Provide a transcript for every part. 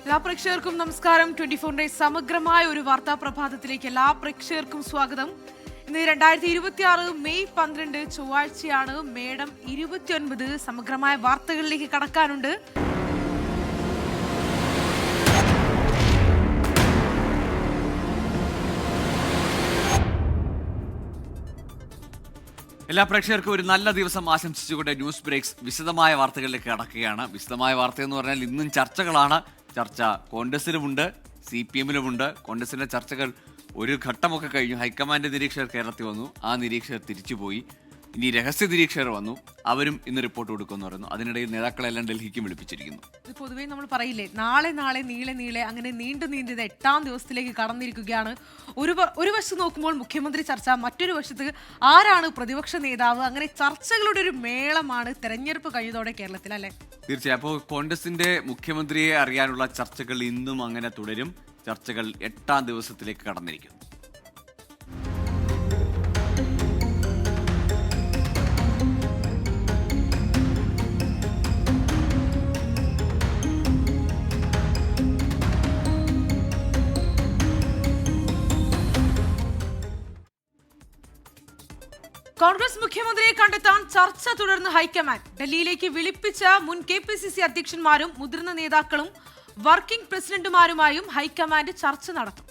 എല്ലാ പ്രേക്ഷകർക്കും നമസ്കാരം. 24 സമഗ്രമായ ഒരു വാർത്താ പ്രഭാതത്തിലേക്ക് എല്ലാ പ്രേക്ഷകർക്കും സ്വാഗതം. ഇന്ന് 2026 മെയ് 12 ചൊവ്വാഴ്ചയാണ്. മേടം 29. സമഗ്രമായ വാർത്തകളിലേക്ക് കടക്കാനുണ്ട്. എല്ലാ പ്രേക്ഷകർക്കും ഒരു നല്ല ദിവസം ആശംസിച്ചുകൊണ്ട് ന്യൂസ് ബ്രേക്സ് വിശദമായ വാർത്തകളിലേക്ക് കടക്കുകയാണ്. വിശദമായ വാർത്ത എന്ന് പറഞ്ഞാൽ ഇന്നും ചർച്ചകളാണ്. ചർച്ച കോൺഗ്രസിലുമുണ്ട്, CPM-ലുമുണ്ട്. കോൺഗ്രസിന്റെ ചർച്ചകൾ ഒരു ഘട്ടമൊക്കെ കഴിഞ്ഞു. ഹൈക്കമാൻഡ് നിരീക്ഷകർ കേരളത്തിൽ വന്നു, ആ നിരീക്ഷകർ തിരിച്ചുപോയി. ഇനി രഹസ്യ നിരീക്ഷകർ വന്നു, അവരും ഇന്ന് റിപ്പോർട്ട് കൊടുക്കുമെന്ന് പറയുന്നു. അതിനിടയിൽ നേതാക്കളെല്ലാം ഡൽഹിക്കും വിളിപ്പിച്ചിരിക്കുന്നു. പൊതുവേ നമ്മൾ പറയില്ലേ, നാളെ നീളെ അങ്ങനെ നീണ്ടു 8ാം ദിവസത്തിലേക്ക് കടന്നിരിക്കുകയാണ്. ഒരു വശത്ത് നോക്കുമ്പോൾ മുഖ്യമന്ത്രി ചർച്ച, മറ്റൊരു വശത്ത് ആരാണ് പ്രതിപക്ഷ നേതാവ്, അങ്ങനെ ചർച്ചകളുടെ ഒരു മേളമാണ് തെരഞ്ഞെടുപ്പ് കഴിഞ്ഞതോടെ കേരളത്തിൽ, അല്ലേ? തീർച്ചയായും. അപ്പോൾ കോൺഗ്രസിന്റെ മുഖ്യമന്ത്രിയെ അറിയാനുള്ള ചർച്ചകൾ ഇന്നും അങ്ങനെ തുടരും. ചർച്ചകൾ 8ാം ദിവസത്തിലേക്ക് കടന്നിരിക്കുന്നു. കോൺഗ്രസ് മുഖ്യമന്ത്രിയെ കണ്ടെത്താൻ ചർച്ച തുടർന്ന് ഹൈക്കമാൻഡ്. ഡൽഹിയിലേക്ക് വിളിപ്പിച്ച മുൻ KPCC അധ്യക്ഷന്മാരും മുതിർന്ന നേതാക്കളും വർക്കിംഗ് പ്രസിഡന്റുമാരുമായും ഹൈക്കമാൻഡ് ചർച്ച നടത്തും.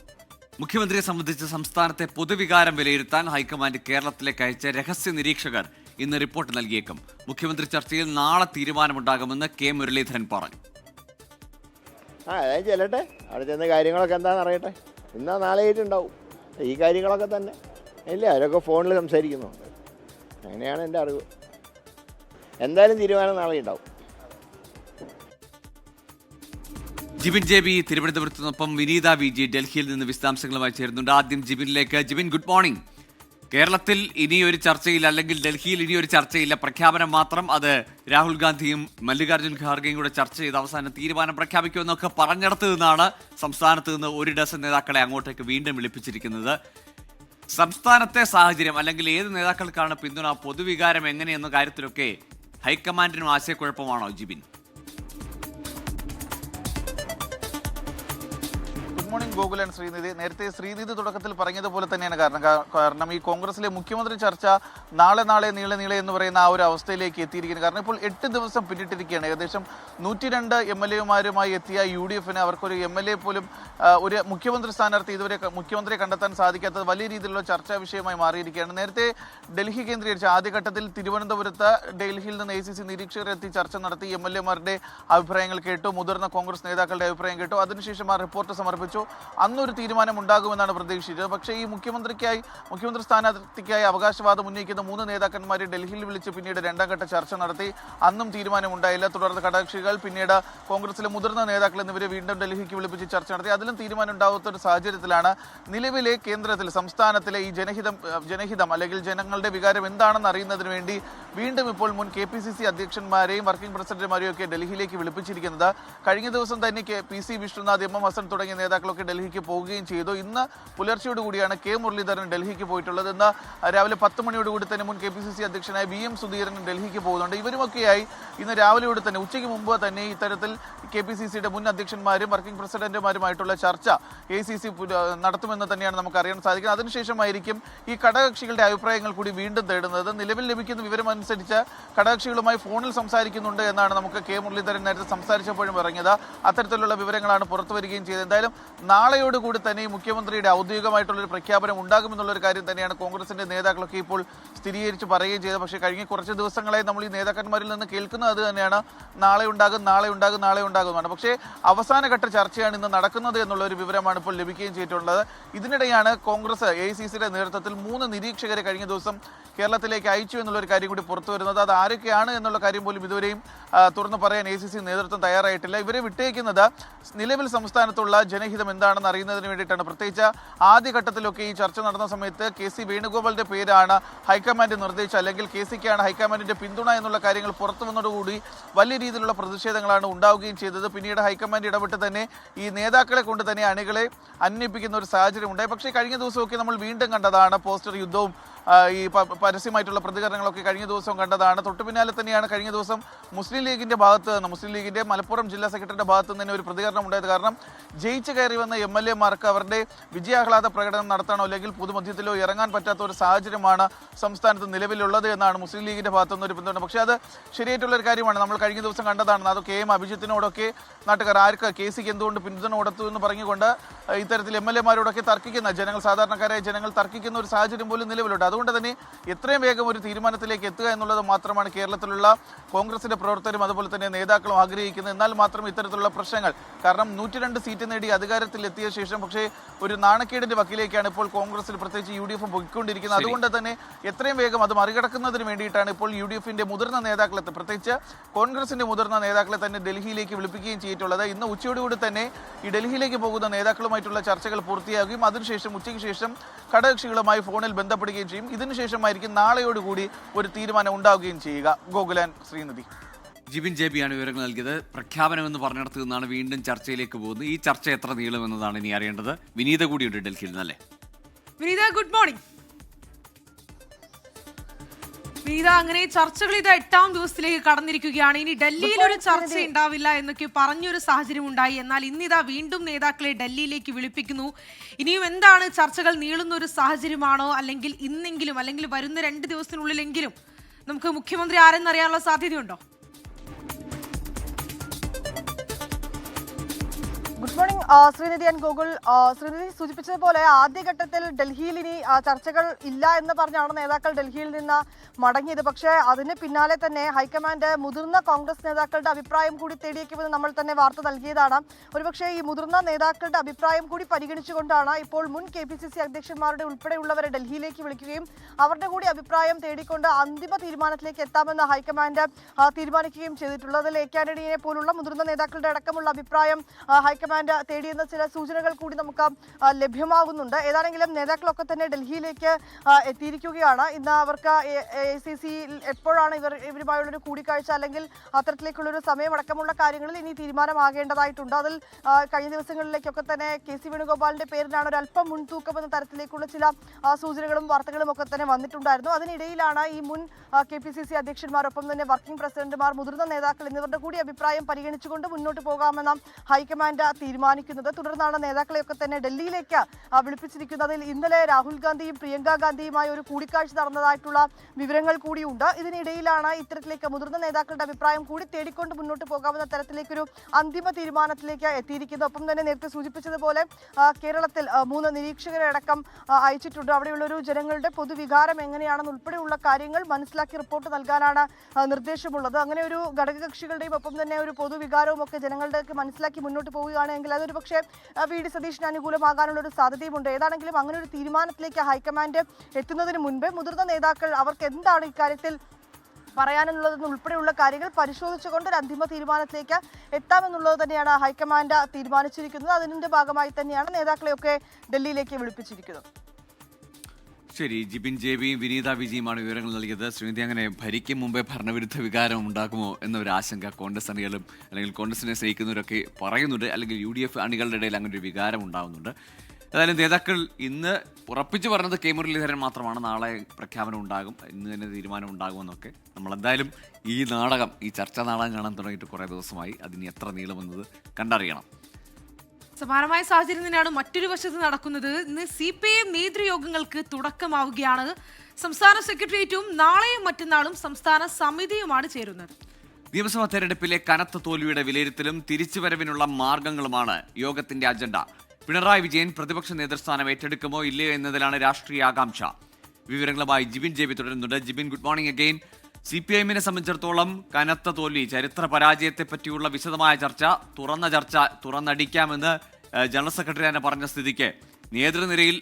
മുഖ്യമന്ത്രിയെ സംബന്ധിച്ച് സംസ്ഥാനത്തെ പൊതുവികാരം വിലയിരുത്താൻ ഹൈക്കമാൻഡ് കേരളത്തിലേക്ക് അയച്ച രഹസ്യ നിരീക്ഷകർ ഇന്ന് റിപ്പോർട്ട് നൽകിയേക്കും. മുഖ്യമന്ത്രി ചർച്ചയിൽ നാളെ തീരുമാനമുണ്ടാകുമെന്ന് K. മുരളീധരൻ പറഞ്ഞു. അതായത് ചെല്ലട്ടെ, അവിടെ ചെന്ന കാര്യങ്ങളൊക്കെ എന്താണെന്ന് അറിയട്ടെ. ഇന്നാ നാളെ ആയിട്ടുണ്ടാവും ഈ കാര്യങ്ങളൊക്കെ തന്നെ. ഇല്ല, അവരൊക്കെ ഫോണിൽ സംസാരിക്കുന്നുണ്ട്. അങ്ങനെയാണ് എൻ്റെ അറിവ്. എന്തായാലും തീരുമാനം നാളെ ഉണ്ടാവും. ജിബിൻ JB തിരുവനന്തപുരത്തിനൊപ്പം വിനീത VG ഡൽഹിയിൽ നിന്ന് വിശദാംശങ്ങളുമായി ചേരുന്നുണ്ട്. ആദ്യം ജിബിനിലേക്ക്. Jibin, good morning. കേരളത്തിൽ ഇനിയൊരു ചർച്ചയില്ല, അല്ലെങ്കിൽ ഡൽഹിയിൽ ഇനിയൊരു ചർച്ചയില്ല, പ്രഖ്യാപനം മാത്രം. അത് രാഹുൽ ഗാന്ധിയും മല്ലികാർജ്ജുൻ ഖാർഗെയും കൂടെ ചർച്ച ചെയ്ത് അവസാനം തീരുമാനം പ്രഖ്യാപിക്കുമെന്നൊക്കെ പറഞ്ഞിടത്ത് നിന്നാണ് സംസ്ഥാനത്ത് നിന്ന് ഒരു ഡസൻ നേതാക്കളെ അങ്ങോട്ടേക്ക് വീണ്ടും വിളിപ്പിച്ചിരിക്കുന്നത്. സംസ്ഥാനത്തെ സാഹചര്യം, അല്ലെങ്കിൽ ഏത് നേതാക്കൾക്കാണ് പിന്തുണ, പൊതുവികാരം എങ്ങനെയെന്ന കാര്യത്തിലൊക്കെ ഹൈക്കമാൻഡിനും ആശയക്കുഴപ്പമാണോ ജിബിൻ? Good morning Gokulan, Srinidhi. നേരത്തെ ശ്രീനിധി തുടക്കത്തിൽ പറഞ്ഞതുപോലെ തന്നെയാണ് കാരണം ഈ കോൺഗ്രസിലെ മുഖ്യമന്ത്രി ചർച്ച നാളെ നീളെ എന്ന് പറയുന്ന ആ ഒരു അവസ്ഥയിലേക്ക് എത്തിയിരിക്കുന്നത്. കാരണം ഇപ്പോൾ 8 ദിവസം പിന്നിട്ടിരിക്കുകയാണ്. ഏകദേശം 102 MLA-മാരുമായി എത്തിയ UDF-ന് അവർക്കൊരു MLA പോലും, ഒരു മുഖ്യമന്ത്രി സ്ഥാനാർത്ഥി ഇതുവരെ മുഖ്യമന്ത്രിയെ കണ്ടെത്താൻ സാധിക്കാത്തത് വലിയ രീതിയിലുള്ള ചർച്ചാ വിഷയമായി മാറിയിരിക്കുകയാണ്. നേരത്തെ ഡൽഹി കേന്ദ്രീകരിച്ച് ആദ്യഘട്ടത്തിൽ തിരുവനന്തപുരത്ത് ഡൽഹിയിൽ നിന്ന് ACC നിരീക്ഷകർ എത്തി ചർച്ച നടത്തി. MLA-മാരുടെ അഭിപ്രായങ്ങൾ കേട്ടു, മുതിർന്ന കോൺഗ്രസ് നേതാക്കളുടെ അഭിപ്രായം കേട്ടു. അതിനുശേഷം ആ റിപ്പോർട്ട് സമർപ്പിച്ചു. അന്നൊരു തീരുമാനം ഉണ്ടാകുമെന്നാണ് പ്രതീക്ഷിച്ചത്. പക്ഷേ ഈ മുഖ്യമന്ത്രി സ്ഥാനാർത്ഥിക്കായി അവകാശവാദം ഉന്നയിക്കുന്ന 3 നേതാക്കന്മാരെ ഡൽഹിയിൽ വിളിച്ച് പിന്നീട് 2ാം ഘട്ട ചർച്ച നടത്തി. അന്നും തീരുമാനമുണ്ടായില്ല. തുടർന്ന് ഘടകകക്ഷികൾ, പിന്നീട് കോൺഗ്രസിലെ മുതിർന്ന നേതാക്കൾ എന്നിവരെ വീണ്ടും ഡൽഹിക്ക് വിളിപ്പിച്ച് ചർച്ച നടത്തി. അതിലും തീരുമാനം ഉണ്ടാവാത്ത ഒരു സാഹചര്യത്തിലാണ് നിലവിലെ കേന്ദ്രത്തിൽ സംസ്ഥാനത്തിലെ ഈ ജനഹിതം അല്ലെങ്കിൽ ജനങ്ങളുടെ വികാരം എന്താണെന്ന് അറിയുന്നതിന് വേണ്ടി വീണ്ടും ഇപ്പോൾ മുൻ KPCC അധ്യക്ഷന്മാരെയും വർക്കിംഗ് പ്രസിഡന്റുമാരെയും ഒക്കെ ഡൽഹിയിലേക്ക് വിളിപ്പിച്ചിരിക്കുന്നത്. കഴിഞ്ഞ ദിവസം തന്നെ PC വിഷ്ണുനാഥ്, MM ഹസൻ തുടങ്ങിയ നേതാക്കളൊക്കെ ഡൽഹിക്ക് പോവുകയും ചെയ്തു. ഇന്ന് പുലർച്ചയോടുകൂടിയാണ് K. മുരളീധരൻ ഡൽഹിക്ക് പോയിട്ടുള്ളത്. ഇന്ന് രാവിലെ 10 മണിയോടുകൂടി തന്നെ മുൻ KPCC അധ്യക്ഷനായ BM സുധീരൻ ഡൽഹിക്ക് പോകുന്നുണ്ട്. ഇവരുമൊക്കെയായി ഇന്ന് രാവിലെയോട് തന്നെ, ഉച്ചയ്ക്ക് മുമ്പ് തന്നെ ഇത്തരത്തിൽ KPCCയുടെ മുൻ അധ്യക്ഷന്മാരും വർക്കിംഗ് പ്രസിഡന്റുമാരുമായിട്ടുള്ള ചർച്ച ACC നടത്തുമെന്ന് തന്നെയാണ് നമുക്ക് അറിയാൻ സാധിക്കുന്നത്. അതിനുശേഷമായിരിക്കും ഈ ഘടകകക്ഷികളുടെ അഭിപ്രായങ്ങൾ കൂടി വീണ്ടും തേടുന്നത്. നിലവിൽ ലഭിക്കുന്ന വിവരമനുസരിച്ച് ഘടകകക്ഷികളുമായി ഫോണിൽ സംസാരിക്കുന്നുണ്ട് എന്നാണ് നമുക്ക് K. മുരളീധരൻ നേരത്തെ സംസാരിച്ചപ്പോഴും പറഞ്ഞത്. അത്തരത്തിലുള്ള വിവരങ്ങളാണ് പുറത്തു വരികയും ചെയ്തത്. എന്തായാലും നാളെയോടുകൂടി തന്നെ ഈ മുഖ്യമന്ത്രിയുടെ ഔദ്യോഗികമായിട്ടുള്ളൊരു പ്രഖ്യാപനം ഉണ്ടാകുമെന്നുള്ളൊരു കാര്യം തന്നെയാണ് കോൺഗ്രസിന്റെ നേതാക്കളൊക്കെ ഇപ്പോൾ സ്ഥിരീകരിച്ച് പറയുകയും ചെയ്തത്. പക്ഷേ കഴിഞ്ഞ കുറച്ച് ദിവസങ്ങളായി നമ്മൾ ഈ നേതാക്കന്മാരിൽ നിന്ന് കേൾക്കുന്നത് അത് തന്നെയാണ്, നാളെ ഉണ്ടാകുമെന്നാണ്. പക്ഷേ അവസാനഘട്ട ചർച്ചയാണ് ഇന്ന് നടക്കുന്നത് എന്നുള്ള ഒരു വിവരമാണ് ഇപ്പോൾ ലഭിക്കുകയും ചെയ്തിട്ടുള്ളത്. ഇതിനിടെയാണ് കോൺഗ്രസ് AICCയുടെ നേതൃത്വത്തിൽ 3 നിരീക്ഷകരെ കഴിഞ്ഞ ദിവസം കേരളത്തിലേക്ക് അയച്ചു എന്നുള്ളൊരു കാര്യം കൂടി പുറത്തു വരുന്നത്. അത് ആരൊക്കെയാണ് എന്നുള്ള കാര്യം പോലും ഇതുവരെയും തുറന്നു പറയാൻ AICC നേതൃത്വം തയ്യാറായിട്ടില്ല. ഇവരെ വിട്ടേക്കുന്നത് നിലവിൽ സംസ്ഥാനത്തുള്ള ജനഹിതം എന്താണെന്ന് അറിയുന്നതിന് വേണ്ടിയിട്ടാണ്. പ്രത്യേകിച്ച് ആദ്യഘട്ടത്തിലൊക്കെ ഈ ചർച്ച നടന്ന സമയത്ത് KC വേണുഗോപാലിന്റെ പേരാണ് ഹൈക്കമാൻഡ് നിർദ്ദേശിച്ചത്, അല്ലെങ്കിൽ KCക്കാണ് ഹൈക്കമാൻഡിന്റെ പിന്തുണ എന്നുള്ള കാര്യങ്ങൾ പുറത്തു വന്നതോടുകൂടി വലിയ രീതിയിലുള്ള പ്രതിഷേധങ്ങളാണ് ഉണ്ടാവുകയും ചെയ്തത്. പിന്നീട് ഹൈക്കമാൻഡ് ഇടപെട്ട് തന്നെ ഈ നേതാക്കളെ കൊണ്ട് തന്നെ അണികളെ അന്വേഷിപ്പിക്കുന്ന ഒരു സാഹചര്യം ഉണ്ടായി. പക്ഷേ കഴിഞ്ഞ ദിവസമൊക്കെ നമ്മൾ വീണ്ടും കണ്ടതാണ് പോസ്റ്റർ യുദ്ധവും ഈ പരസ്യമായിട്ടുള്ള പ്രതികരണങ്ങളൊക്കെ കഴിഞ്ഞ ദിവസം കണ്ടതാണ്. തൊട്ടു പിന്നാലെ തന്നെയാണ് കഴിഞ്ഞ ദിവസം മുസ്ലിം ലീഗിന്റെ ഭാഗത്ത് നിന്ന്, മുസ്ലിം ലീഗിന്റെ മലപ്പുറം ജില്ലാ സെക്രട്ടറിയുടെ ഭാഗത്ത് നിന്ന് തന്നെ ഒരു പ്രതികരണം ഉണ്ടായത്. കാരണം ജയിച്ചു കയറി വന്ന MLA-മാർക്ക് അവരുടെ വിജയാഹ്ലാദ പ്രകടനം നടത്താനോ അല്ലെങ്കിൽ പൊതുമധ്യത്തിലോ ഇറങ്ങാൻ പറ്റാത്ത ഒരു സാഹചര്യമാണ് സംസ്ഥാനത്ത് നിലവിലുള്ളത് എന്നാണ് മുസ്ലിം ലീഗിന്റെ ഭാഗത്തു നിന്ന് ഒരു പിന്തുണ. പക്ഷേ അത് ശരിയായിട്ടുള്ള ഒരു കാര്യമാണ്. നമ്മൾ കഴിഞ്ഞ ദിവസം കണ്ടതാണ്. അത് KM അഭിജിത്തിനോടൊക്കെ നാട്ടുകാർ ആർക്ക് KCക്ക് എന്തുകൊണ്ട് പിന്തുണ കൊടുത്തു എന്ന് പറഞ്ഞുകൊണ്ട് ഇത്തരത്തിൽ MLA-മാരോടൊക്കെ തർക്കിക്കുന്ന ജനങ്ങൾ, സാധാരണക്കാരായ ജനങ്ങൾ തർക്കിക്കുന്ന ഒരു സാഹചര്യം പോലും നിലവിലുണ്ട്. അതുകൊണ്ട് തന്നെ എത്രയും വേഗം ഒരു തീരുമാനത്തിലേക്ക് എത്തുക എന്നുള്ളത് മാത്രമാണ് കേരളത്തിലുള്ള കോൺഗ്രസിന്റെ പ്രവർത്തകരും അതുപോലെ തന്നെ നേതാക്കളും ആഗ്രഹിക്കുന്നത്. എന്നാൽ മാത്രം ഇത്തരത്തിലുള്ള പ്രശ്നങ്ങൾ, കാരണം 102 സീറ്റ് നേടി അധികാരത്തിലെത്തിയ ശേഷം പക്ഷേ ഒരു നാണക്കേടിന്റെ വക്കിലേക്കാണ് ഇപ്പോൾ കോൺഗ്രസിൽ പ്രത്യേകിച്ച് UDF പോയിക്കൊണ്ടിരിക്കുന്നത്. അതുകൊണ്ട് തന്നെ എത്രയും വേഗം അത് മറികടക്കുന്നതിന് വേണ്ടിയിട്ടാണ് ഇപ്പോൾ UDFന്റെ മുതിർന്ന നേതാക്കളെ, പ്രത്യേകിച്ച് കോൺഗ്രസിന്റെ മുതിർന്ന നേതാക്കളെ തന്നെ ഡൽഹിയിലേക്ക് വിളിപ്പിക്കുകയും ചെയ്തിട്ടുള്ളത്. ഇന്ന് ഉച്ചയോടുകൂടി തന്നെ ഈ ഡൽഹിയിലേക്ക് പോകുന്ന നേതാക്കളുമായിട്ടുള്ള ചർച്ചകൾ പൂർത്തിയാകുകയും അതിനുശേഷം ഉച്ചയ്ക്ക് ശേഷം ഘടകകക്ഷികളുമായി ഫോണിൽ ബന്ധപ്പെടുകയും ചെയ്യും. ഇതിനുശേഷമായിരിക്കും നാളെയോടുകൂടി ഒരു തീരുമാനം ഉണ്ടാവുകയും ചെയ്യുക. ഗോകുലാൻ, ശ്രീനിധി. ജിബിൻ JB ആണ് വിവരങ്ങൾ നൽകിയത്. പ്രഖ്യാപനം എന്ന് പറഞ്ഞിടത്ത് നിന്നാണ് വീണ്ടും ചർച്ചയിലേക്ക് പോകുന്നത്. ഈ ചർച്ച എത്ര നീളുമെന്നതാണ് ഇനി അറിയേണ്ടത്. വിനീത കൂടിയുണ്ട് ഡൽഹിയിൽ നിന്നല്ലേ? വിനീത, ഗുഡ് മോർണിംഗ്. വിനീത, അങ്ങനെ ചർച്ചകൾ ഇത് 8ാം ദിവസത്തിലേക്ക് കടന്നിരിക്കുകയാണ്. ഇനി ഡൽഹിയിൽ ഒരു ചർച്ച ഉണ്ടാവില്ല എന്നൊക്കെ പറഞ്ഞൊരു സാഹചര്യം ഉണ്ടായി. എന്നാൽ ഇന്നിതാ വീണ്ടും നേതാക്കളെ ഡൽഹിയിലേക്ക് വിളിപ്പിക്കുന്നു. ഇനിയും എന്താണ്, ചർച്ചകൾ നീളുന്ന ഒരു സാഹചര്യമാണോ, അല്ലെങ്കിൽ ഇന്നെങ്കിലും അല്ലെങ്കിൽ വരുന്ന 2 ദിവസത്തിനുള്ളിലെങ്കിലും നമുക്ക് മുഖ്യമന്ത്രി ആരെന്നറിയാനുള്ള സാധ്യതയുണ്ടോ? Good morning Srinidhi and Gokul. Srinidhi സൂചിപ്പിച്ചതുപോലെ ആദ്യഘട്ടത്തിൽ ഡൽഹിയിൽ ഇനി ചർച്ചകൾ ഇല്ല എന്ന് പറഞ്ഞാണ് നേതാക്കൾ ഡൽഹിയിൽ നിന്ന് മടങ്ങിയത്. പക്ഷേ അതിന് പിന്നാലെ തന്നെ ഹൈക്കമാൻഡ് മുതിർന്ന കോൺഗ്രസ് നേതാക്കളുടെ അഭിപ്രായം കൂടി തേടിയേക്കുമെന്ന് നമ്മൾ തന്നെ വാർത്ത നൽകിയതാണ്. ഒരുപക്ഷെ ഈ മുതിർന്ന നേതാക്കളുടെ അഭിപ്രായം കൂടി പരിഗണിച്ചുകൊണ്ടാണ് ഇപ്പോൾ മുൻ KPCC അധ്യക്ഷന്മാരുടെ ഉൾപ്പെടെയുള്ളവരെ ഡൽഹിയിലേക്ക് വിളിക്കുകയും അവരുടെ കൂടി അഭിപ്രായം തേടിക്കൊണ്ട് അന്തിമ തീരുമാനത്തിലേക്ക് എത്താമെന്ന് ഹൈക്കമാൻഡ് തീരുമാനിക്കുകയും ചെയ്തിട്ടുള്ളത്. AK ആന്റണിയെ പോലുള്ള മുതിർന്ന നേതാക്കളുടെ അടക്കമുള്ള അഭിപ്രായം ഹൈക്കമാൻഡ് തേടിയെന്ന ചില സൂചനകൾ കൂടി നമുക്ക് ലഭ്യമാകുന്നുണ്ട്. ഏതാണെങ്കിലും നേതാക്കളൊക്കെ തന്നെ ഡൽഹിയിലേക്ക് എത്തിയിരിക്കുകയാണ്. ഇന്ന് അവർക്ക് AICC എപ്പോഴാണ് ഇവരുമായുള്ളൊരു കൂടിക്കാഴ്ച അല്ലെങ്കിൽ അത്തരത്തിലേക്കുള്ളൊരു സമയമടക്കമുള്ള കാര്യങ്ങളിൽ ഇനി തീരുമാനമാകേണ്ടതായിട്ടുണ്ട്. അതിൽ കഴിഞ്ഞ ദിവസങ്ങളിലേക്കൊക്കെ തന്നെ KC വേണുഗോപാലിന്റെ പേരിലാണ് ഒരു അല്പം മുൻതൂക്കം എന്ന തരത്തിലേക്കുള്ള ചില സൂചനകളും വാർത്തകളും ഒക്കെ തന്നെ വന്നിട്ടുണ്ടായിരുന്നു. അതിനിടയിലാണ് ഈ മുൻ KPCC അധ്യക്ഷന്മാരൊപ്പം തന്നെ വർക്കിംഗ് പ്രസിഡന്റുമാർ, മുതിർന്ന നേതാക്കൾ എന്നിവരുടെ കൂടി അഭിപ്രായം പരിഗണിച്ചുകൊണ്ട് മുന്നോട്ട് പോകാമെന്ന ഹൈക്കമാൻഡ് തീരുമാനിക്കുന്നത്. തുടർന്നാണ് നേതാക്കളെയൊക്കെ തന്നെ ഡൽഹിയിലേക്ക് വിളിപ്പിച്ചിരിക്കുന്നതിൽ ഇന്നലെ രാഹുൽ ഗാന്ധിയും പ്രിയങ്ക ഗാന്ധിയുമായി ഒരു കൂടിക്കാഴ്ച നടന്നതായിട്ടുള്ള വിവരങ്ങൾ കൂടിയുണ്ട്. ഇതിനിടയിലാണ് ഇത്തരത്തിലേക്ക് മുതിർന്ന നേതാക്കളുടെ അഭിപ്രായം കൂടി തേടിക്കൊണ്ട് മുന്നോട്ട് പോകാവുന്ന തരത്തിലേക്കൊരു അന്തിമ തീരുമാനത്തിലേക്ക് എത്തിയിരിക്കുന്നത്. ഒപ്പം തന്നെ നേരത്തെ സൂചിപ്പിച്ചതുപോലെ കേരളത്തിൽ 3 നിരീക്ഷകരെ അടക്കം അയച്ചിട്ടുണ്ട്. അവിടെയുള്ളൊരു ജനങ്ങളുടെ പൊതുവികാരം എങ്ങനെയാണെന്ന് ഉൾപ്പെടെയുള്ള കാര്യങ്ങൾ മനസ്സിലാക്കി റിപ്പോർട്ട് നൽകാനാണ് നിർദ്ദേശമുള്ളത്. അങ്ങനെ ഒരു ഘടകകക്ഷികളുടെയും ഒപ്പം തന്നെ ഒരു പൊതുവികാരവും ഒക്കെ ജനങ്ങളുടെ മനസ്സിലാക്കി മുന്നോട്ട് പോവുകയാണെങ്കിൽ അതൊരു പക്ഷേ VD സതീഷിന് അനുകൂലമാകാനുള്ള ഒരു സാധ്യതയുമുണ്ട്. ഏതാണെങ്കിലും അങ്ങനെ ഒരു തീരുമാനത്തിലേക്ക് ഹൈക്കമാൻഡ് എത്തുന്നതിന് മുൻപ് മുതിർന്ന നേതാക്കൾ അവർക്ക് എന്താണ് ഇക്കാര്യത്തിൽ പറയാനുള്ളതെന്ന് ഉൾപ്പെടെയുള്ള കാര്യങ്ങൾ പരിശോധിച്ചുകൊണ്ട് ഒരു അന്തിമ തീരുമാനത്തിലേക്ക് എത്താമെന്നുള്ളത് തന്നെയാണ് ഹൈക്കമാൻഡ് തീരുമാനിച്ചിരിക്കുന്നത്. അതിന്റെ ഭാഗമായി തന്നെയാണ് നേതാക്കളെയൊക്കെ ഡൽഹിയിലേക്ക് വിളിപ്പിച്ചിരിക്കുന്നത്. ശരി, ജിബിൻ JBയും വിനീത വിജിയുമാണ് വിവരങ്ങൾ നൽകിയത്. ശ്രീനിധി, അങ്ങനെ ഭരിക്കും മുമ്പേ ഭരണവിരുദ്ധ വികാരം ഉണ്ടാക്കുമോ എന്നൊരു ആശങ്ക കോൺഗ്രസ് അണികളും അല്ലെങ്കിൽ കോൺഗ്രസിനെ സ്നേഹിക്കുന്നവരൊക്കെ പറയുന്നുണ്ട്. അല്ലെങ്കിൽ UDF അണികളുടെ ഇടയിൽ അങ്ങനെ ഒരു വികാരം ഉണ്ടാകുന്നുണ്ട്. ഏതായാലും നേതാക്കൾ ഇന്ന് ഉറപ്പിച്ചു പറഞ്ഞത് K മുരളീധരൻ മാത്രമാണ്. നാളെ പ്രഖ്യാപനം ഉണ്ടാകും, ഇന്ന് തന്നെ തീരുമാനം ഉണ്ടാകുമെന്നൊക്കെ. നമ്മളെന്തായാലും ഈ നാടകം, ഈ ചർച്ചാ നാടകം കാണാൻ തുടങ്ങിയിട്ട് കുറേ ദിവസമായി. അതിന് എത്ര നീളുമെന്നത് കണ്ടറിയണം. സമാനമായ സാഹചര്യം തന്നെയാണ് മറ്റൊരു വശത്ത് നടക്കുന്നത്. ഇന്ന് CPIM നേതൃയോഗങ്ങൾക്ക് തുടക്കമാവുകയാണ്. സംസ്ഥാന സെക്രട്ടേറിയറ്റും നാളെയും മറ്റന്നാളും സംസ്ഥാന സമിതിയുമാണ് ചേരുന്നത്. നിയമസഭാ തെരഞ്ഞെടുപ്പിലെ കനത്ത തോൽവിയുടെ വിലയിരുത്തലും തിരിച്ചുവരവിനുള്ള മാർഗങ്ങളുമാണ് യോഗത്തിന്റെ അജണ്ട. പിണറായി വിജയൻ പ്രതിപക്ഷ നേതൃസ്ഥാനം ഏറ്റെടുക്കുമോ ഇല്ലയോ എന്നതിലാണ് രാഷ്ട്രീയ ആകാംക്ഷ. വിവരങ്ങളുമായി ജിബിൻ JB തുടരുന്നുണ്ട്. Jibin, good morning again. CPIM-നെ സംബന്ധിച്ചിടത്തോളം കനത്ത തോൽവി, ചരിത്ര പരാജയത്തെ പറ്റിയുള്ള വിശദമായ ചർച്ച, തുറന്ന ചർച്ച തുറന്നടിക്കാമെന്ന് ജനറൽ സെക്രട്ടറി തന്നെ പറഞ്ഞ സ്ഥിതിക്ക് നേതൃനിരയിൽ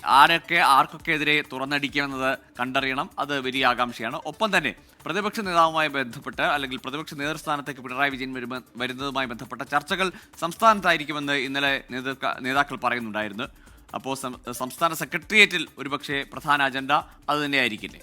ആർക്കൊക്കെ എതിരെ തുറന്നടിക്കുമെന്നത് കണ്ടറിയണം. അത് വലിയ ആകാംക്ഷയാണ്. ഒപ്പം തന്നെ പ്രതിപക്ഷ നേതാവുമായി ബന്ധപ്പെട്ട് അല്ലെങ്കിൽ പ്രതിപക്ഷ നേതൃസ്ഥാനത്തേക്ക് പിണറായി വിജയൻ വരുന്നതുമായി ബന്ധപ്പെട്ട ചർച്ചകൾ സംസ്ഥാനത്തായിരിക്കുമെന്ന് ഇന്നലെ നേതാക്കൾ പറയുന്നുണ്ടായിരുന്നു. അപ്പോൾ സംസ്ഥാന സെക്രട്ടേറിയറ്റിൽ ഒരുപക്ഷെ പ്രധാന അജണ്ട അത് തന്നെയായിരിക്കില്ലേ?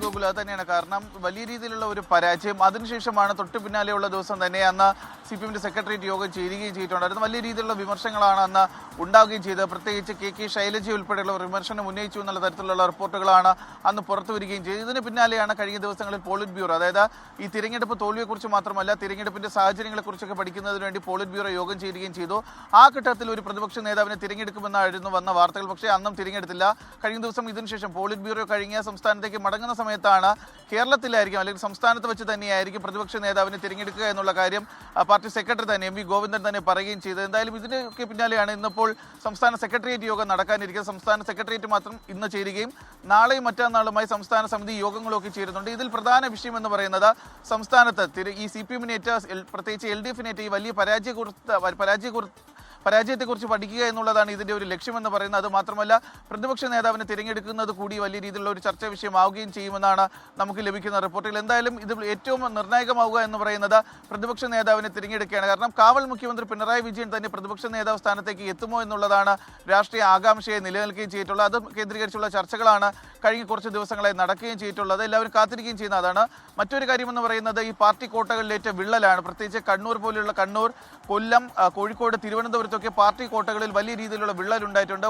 ഗോകുൽ, അത് തന്നെയാണ് കാരണം. വലിയ രീതിയിലുള്ള ഒരു പരാജയം, അതിനുശേഷമാണ് തൊട്ടു പിന്നാലെയുള്ള ദിവസം തന്നെ അന്ന് CPM സെക്രട്ടേറിയറ്റ് യോഗം ചേരുകയും ചെയ്തിട്ടുണ്ടായിരുന്നു. വലിയ രീതിയിലുള്ള വിമർശനങ്ങളാണ് അന്ന് ഉണ്ടാവുകയും ചെയ്തത്. പ്രത്യേകിച്ച് KK ശൈലജ ഉൾപ്പെടെയുള്ള വിമർശനം ഉന്നയിച്ചു എന്നുള്ള തരത്തിലുള്ള റിപ്പോർട്ടുകളാണ് അന്ന് പുറത്തു വരികയും ചെയ്തത്. ഇതിന് പിന്നാലെയാണ് കഴിഞ്ഞ ദിവസങ്ങളിൽ പോളിറ്റ് ബ്യൂറോ, അതായത് ഈ തിരഞ്ഞെടുപ്പ് തോൽവിയെക്കുറിച്ച് മാത്രമല്ല തിരഞ്ഞെടുപ്പിന്റെ സാഹചര്യങ്ങളെക്കുറിച്ചൊക്കെ പഠിക്കുന്നതിന് വേണ്ടി പോളിറ്റ് ബ്യൂറോ യോഗം ചേരുകയും ചെയ്തു. ആ ഘട്ടത്തിൽ ഒരു പ്രതിപക്ഷ നേതാവിനെ തിരഞ്ഞെടുക്കുമെന്നായിരുന്നു വന്ന വാർത്തകൾ. പക്ഷേ അന്നും തിരഞ്ഞെടുത്തില്ല. കഴിഞ്ഞ ദിവസം ഇതിനുശേഷം പോളിറ്റ് ബ്യൂറോ കഴിഞ്ഞ സംസ്ഥാനത്തേക്ക് മടങ്ങുന്ന സമയത്താണ് കേരളത്തിലായിരിക്കും അല്ലെങ്കിൽ സംസ്ഥാനത്ത് വെച്ച് തന്നെയായിരിക്കും പ്രതിപക്ഷ നേതാവിനെ തിരഞ്ഞെടുക്കുക എന്നുള്ള കാര്യം പാർട്ടി സെക്രട്ടറി തന്നെ MV ഗോവിന്ദൻ തന്നെ പറയുകയും ചെയ്തത്. എന്തായാലും ഇതിനൊക്കെ പിന്നാലെയാണ് ഇന്നിപ്പോൾ സംസ്ഥാന സെക്രട്ടേറിയറ്റ് യോഗം നടക്കാനിരിക്കുന്നത്. സംസ്ഥാന സെക്രട്ടേറിയറ്റ് മാത്രം ഇന്ന് ചേരുകയും നാളെയും മറ്റന്നാളുമായി സംസ്ഥാന സമിതി യോഗങ്ങളൊക്കെ ചേരുന്നുണ്ട്. ഇതിൽ പ്രധാന വിഷയം എന്ന് പറയുന്നത് സംസ്ഥാനത്ത് ഈ CPM-നേറ്റ പ്രത്യേകിച്ച് LDF-നേറ്റ ഈ വലിയ പരാജയത്തെക്കുറിച്ച് പഠിക്കുക എന്നുള്ളതാണ് ഇതിൻ്റെ ഒരു ലക്ഷ്യമെന്ന് പറയുന്നത്. അത് മാത്രമല്ല പ്രതിപക്ഷ നേതാവിനെ തിരഞ്ഞെടുക്കുന്നത് കൂടി വലിയ രീതിയിലുള്ള ഒരു ചർച്ചാ വിഷയമാവുകയും ചെയ്യുമെന്നാണ് നമുക്ക് ലഭിക്കുന്ന റിപ്പോർട്ടുകൾ. എന്തായാലും ഇത് ഏറ്റവും നിർണായകമാവുക എന്ന് പറയുന്നത് പ്രതിപക്ഷ നേതാവിനെ തിരഞ്ഞെടുക്കുകയാണ്. കാരണം കാവൽ മുഖ്യമന്ത്രി പിണറായി വിജയൻ തന്നെ പ്രതിപക്ഷ നേതാവ് സ്ഥാനത്തേക്ക് എത്തുമോ എന്നുള്ളതാണ് രാഷ്ട്രീയ ആകാംക്ഷയെ നിലനിൽക്കുകയും ചെയ്തിട്ടുള്ളത്. അത് കേന്ദ്രീകരിച്ചുള്ള ചർച്ചകളാണ് കഴിഞ്ഞ കുറച്ച് ദിവസങ്ങളായി നടക്കുകയും ചെയ്തിട്ടുള്ളത്. എല്ലാവരും കാത്തിരിക്കുകയും ചെയ്യുന്ന അതാണ്. മറ്റൊരു കാര്യമെന്ന് പറയുന്നത് ഈ പാർട്ടി കോട്ടകളിലേറ്റ വിള്ളലാണ്. പ്രത്യേകിച്ച് കണ്ണൂർ പോലെയുള്ള കണ്ണൂർ, കൊല്ലം, കോഴിക്കോട്, തിരുവനന്തപുരത്തൊക്കെ പാർട്ടി കോട്ടകളിൽ വലിയ രീതിയിലുള്ള വിള്ളലുണ്ടായിട്ടുണ്ട്.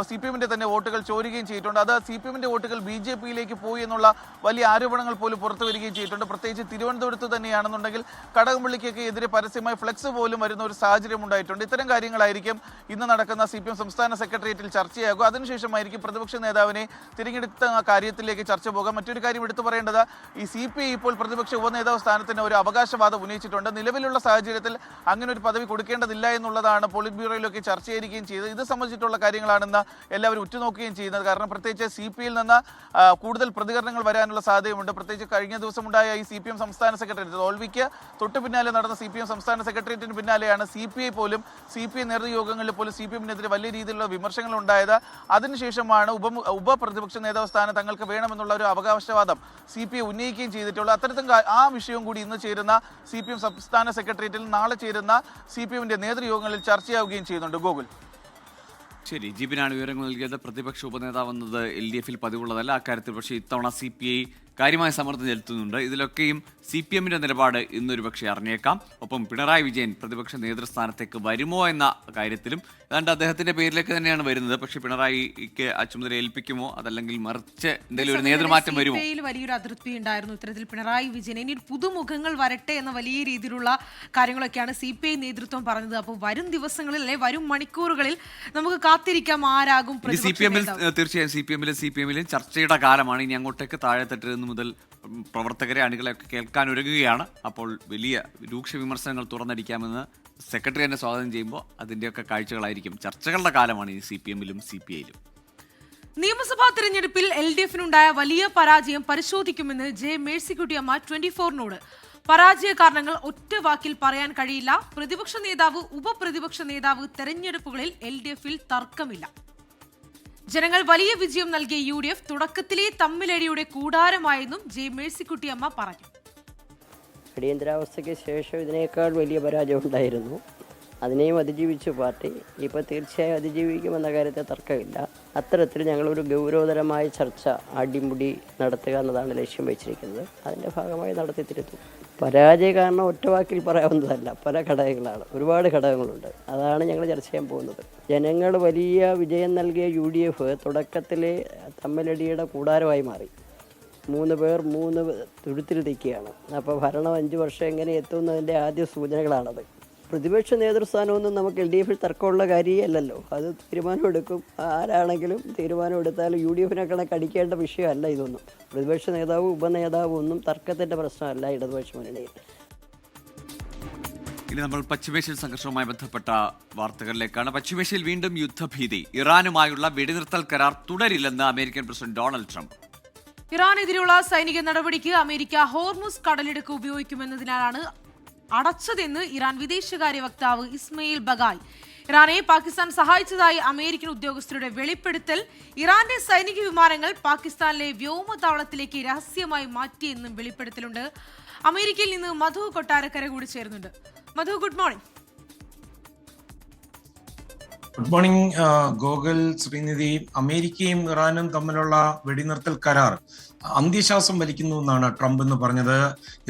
CPM-ന്റെ തന്നെ വോട്ടുകൾ ചോരുകയും ചെയ്തിട്ടുണ്ട്. അത് CPM-ന്റെ വോട്ടുകൾ BJP-യിലേക്ക് പോയി എന്നുള്ള വലിയ ആരോപണങ്ങൾ പോലും പുറത്തു വരികയും ചെയ്തിട്ടുണ്ട്. പ്രത്യേകിച്ച് തിരുവനന്തപുരത്ത് തന്നെയാണെന്നുണ്ടെങ്കിൽ കടകംപള്ളിക്കൊക്കെ എതിരെ പരസ്യമായി ഫ്ലെക്സ് പോലും വരുന്ന ഒരു സാഹചര്യം ഉണ്ടായിട്ടുണ്ട്. ഇത്തരം കാര്യങ്ങളായിരിക്കും ഇന്ന് നടക്കുന്ന CPM സംസ്ഥാന സെക്രട്ടേറിയറ്റിൽ ചർച്ചയാകും. അതിനുശേഷമായിരിക്കും പ്രതിപക്ഷ നേതാവിനെ തിരഞ്ഞെടുത്ത കാര്യത്തിലേക്ക് ചർച്ച പോകാം. മറ്റൊരു കാര്യം എടുത്തു പറയേണ്ടത് ഈ CPI ഇപ്പോൾ പ്രതിപക്ഷ ഉപനേതാവ് സ്ഥാനത്തിന് ഒരു അവകാശവാദം ഉന്നയിച്ചിട്ടുണ്ട്. നിലവിലുള്ള സാഹചര്യത്തിൽ അങ്ങനെ ഒരു പദവി കൊടുക്കേണ്ടതില്ല എന്നുള്ളതാണ് പോളിറ്റ് ബ്യൂറോയിലൊക്കെ ചർച്ചയായിരിക്കുകയും ചെയ്തത്. ഇത് സംബന്ധിച്ചിട്ടുള്ള കാര്യങ്ങളാണെന്ന് എല്ലാവരും ഉറ്റുനോക്കുകയും ചെയ്യുന്നത്. കാരണം പ്രത്യേകിച്ച് CPI-യിൽ നിന്ന് കൂടുതൽ പ്രതികരണങ്ങൾ വരാനുള്ള സാധ്യതയുണ്ട്. പ്രത്യേകിച്ച് കഴിഞ്ഞ ദിവസം ഉണ്ടായ ഈ CPM സംസ്ഥാന സെക്രട്ടേറിയറ്റ് തോൽവിക്ക് തൊട്ടു പിന്നാലെ നടന്ന CPM സംസ്ഥാന സെക്രട്ടേറിയറ്റിന് പിന്നാലെയാണ് CPI പോലും CPI നേതൃയോഗങ്ങളിൽ പോലും CPM-നെതിരെ വലിയ രീതിയിലുള്ള വിമർശനങ്ങൾ ഉണ്ടായത്. അതിനുശേഷമാണ് ഉപപ്രതിപക്ഷ നേതാവ് സ്ഥാനം തങ്ങൾക്ക് വേണമെന്നുള്ള ഒരു അവകാശവാദം CPI ഉന്നയിക്കുകയും ചെയ്തിട്ടുള്ളത്. അത്തരത്തിൽ ആ വിഷയവും കൂടി ഇന്ന് ചേരുന്ന CPM സംസ്ഥാന സെക്രട്ടേറിയറ്റിൽ നാളെ ചേരുന്ന CPM-ന്റെ നേതൃയോഗങ്ങളിൽ ചർച്ചയാവുകയും ചെയ്യുന്നുണ്ട്. ഗോകുൽ, ശരി, ജിബിനാണ് വിവരങ്ങൾ നൽകിയത്. പ്രതിപക്ഷ ഉപനേതാവെന്നത് LDF-ൽ പതിവുള്ളതല്ല. അക്കാര്യത്തിൽ പക്ഷേ ഇത്തവണ CPI കാര്യമായ സമ്മർദ്ദം ചെലുത്തുന്നുണ്ട്. ഇതിലൊക്കെയും CPM-ന്റെ നിലപാട് ഇന്നൊരു പക്ഷേ അറിഞ്ഞേക്കാം. ഒപ്പം പിണറായി വിജയൻ പ്രതിപക്ഷ നേതൃസ്ഥാനത്തേക്ക് വരുമോ എന്ന കാര്യത്തിലും ഏതാണ്ട് അദ്ദേഹത്തിന്റെ പേരിലേക്ക് തന്നെയാണ് വരുന്നത്. പക്ഷേ പിണറായിക്ക് ആ ചുമതല ഏൽപ്പിക്കുമോ, അതല്ലെങ്കിൽ മറിച്ച് എന്തെങ്കിലും ഒരു നേതൃമാറ്റം വരുമോ? വലിയൊരു അതൃപ്തി ഉണ്ടായിരുന്നു ഇത്തരത്തിൽ പിണറായി വിജയൻ. ഇനി പുതുമുഖങ്ങൾ വരട്ടെ എന്ന വലിയ രീതിയിലുള്ള കാര്യങ്ങളൊക്കെയാണ് CPI നേതൃത്വം പറഞ്ഞത്. അപ്പോൾ വരും ദിവസങ്ങളിൽ അല്ലെ വരും മണിക്കൂറുകളിൽ നമുക്ക് കാത്തിരിക്കാം ആരാകും തീർച്ചയായും CPM-ലും ചർച്ചയുടെ കാലമാണ്. ഇനി അങ്ങോട്ടേക്ക് താഴെത്തട്ടിൽ മുതൽ പ്രവർത്തകരെ അണികളെയൊക്കെ കേൾക്കാൻ ഒരുങ്ങുകയാണ്. അപ്പോൾ വലിയ രൂക്ഷ വിമർശനങ്ങൾ തുറന്നടിക്കാമെന്ന് സെക്രട്ടറി തന്നെ സ്വാഗതം ചെയ്യുമ്പോൾ അതിൻ്റെയൊക്കെ കാഴ്ചകളായിരിക്കും. ചർച്ചകളുടെ കാലമാണ് ഈ CPM-ലും CPI-ലും. നിയമസഭാ തിരഞ്ഞെടുപ്പിൽ LDF-നുണ്ടായ വലിയ പരാജയം പരിശോധിക്കുമെന്ന് മേഴ്സിക്കുട്ടിയമ്മ 24-നോട്. പരാജയ കാരണങ്ങൾ ഒറ്റ വാക്കിൽ പറയാൻ കഴിയില്ല. പ്രതിപക്ഷ നേതാവ്, ഉപപ്രതിപക്ഷ നേതാവ് തെരഞ്ഞെടുപ്പുകളിൽ LDF-ൽ തർക്കമില്ല. ജനങ്ങൾ വലിയ വിജയം നൽകിയ UDF തുടക്കത്തിലെ തമ്മിലടിയുടെ കൂടാരമായെന്നും മേഴ്സിക്കുട്ടിയമ്മ പറഞ്ഞു. അടിയന്തരാവസ്ഥയ്ക്ക് ശേഷം ഇതിനേക്കാൾ വലിയ പരാജയം ഉണ്ടായിരുന്നു. അതിനെയും അതിജീവിച്ചു പാർട്ടി. ഇപ്പോൾ തീർച്ചയായും അതിജീവിക്കുമെന്ന കാര്യത്തിൽ തർക്കമില്ല. അത്തരത്തിൽ ഞങ്ങളൊരു ഗൗരവതരമായ ചർച്ച അടിമുടി നടത്തുക എന്നതാണ് ലക്ഷ്യം വെച്ചിരിക്കുന്നത്. അതിൻ്റെ ഭാഗമായി നടത്തി തിരുത്തും. പരാജയ കാരണം ഒറ്റ വാക്കിൽ പറയാവുന്നതല്ല, പല ഘടകങ്ങളാണ്, ഒരുപാട് ഘടകങ്ങളുണ്ട്. അതാണ് ഞങ്ങൾ ചർച്ച ചെയ്യാൻ പോകുന്നത്. ജനങ്ങൾ വലിയ വിജയം നൽകിയ UDF തുടക്കത്തിലെ തമ്മിലടിയുടെ കൂടാരമായി മാറി. 3 പേർ 3 തുരുത്തിൽ നിൽക്കുകയാണ്. അപ്പോൾ ഭരണം 5 വർഷം എങ്ങനെ എത്തുന്നതിൻ്റെ ആദ്യ സൂചനകളാണത്. പ്രതിപക്ഷ നേതൃസ്ഥാനമൊന്നും നമുക്ക് LDF-ൽ തർക്കമുള്ള കാര്യമല്ലല്ലോ. അത് തീരുമാനമെടുക്കും. ആരാണെങ്കിലും തീരുമാനമെടുത്താലും UDF-നെ കണക്കടിക്കേണ്ട വിഷയമല്ല ഇതൊന്നും. പ്രതിപക്ഷ നേതാവും ഉപനേതാവും ഒന്നും തർക്കത്തിൻ്റെ പ്രശ്നമല്ല ഇടതുപക്ഷ മുന്നണിയിൽ. ഇനി നമ്മൾ പശ്ചിമേഷ്യൻ സംഘർഷവുമായി ബന്ധപ്പെട്ട വാർത്തകളിലേക്കാണ്. പശ്ചിമേഷ്യയിൽ വീണ്ടും യുദ്ധഭീതി. ഇറാനുമായുള്ള വെടിനിർത്തൽ കരാർ തുടരില്ലെന്ന് അമേരിക്കൻ പ്രസിഡന്റ് ഡൊണാൾഡ് ട്രംപ്. ഇറാനെതിരെയുള്ള സൈനിക നടപടിക്ക് അമേരിക്ക ഹോർമുസ് കടലിടുക്ക് ഉപയോഗിക്കുമെന്നതിനാലാണ് അടച്ചതെന്ന് ഇറാൻ വിദേശകാര്യ വക്താവ് ഇസ്മയിൽ ബഗായ് ഇറാനെ പാകിസ്ഥാൻ സഹായിച്ചതായി അമേരിക്കൻ ഉദ്യോഗസ്ഥരുടെ വെളിപ്പെടുത്തൽ. ഇറാന്റെ സൈനിക വിമാനങ്ങൾ പാകിസ്ഥാനിലെ വ്യോമതാവളത്തിലേക്ക് രഹസ്യമായി മാറ്റിയെന്നും വെളിപ്പെടുത്തലുണ്ട്. അമേരിക്കയിൽ നിന്ന് മധു കൊട്ടാരക്കര കൂടി ചേരുന്നുണ്ട്. Madhu, good morning. Good morning Gokul, Srinidhi. അമേരിക്കയും ഇറാനും തമ്മിലുള്ള വെടിനിർത്തൽ കരാർ അന്ത്യശ്വാസം വലിക്കുന്നു എന്നാണ് ട്രംപ് എന്ന് പറഞ്ഞത്.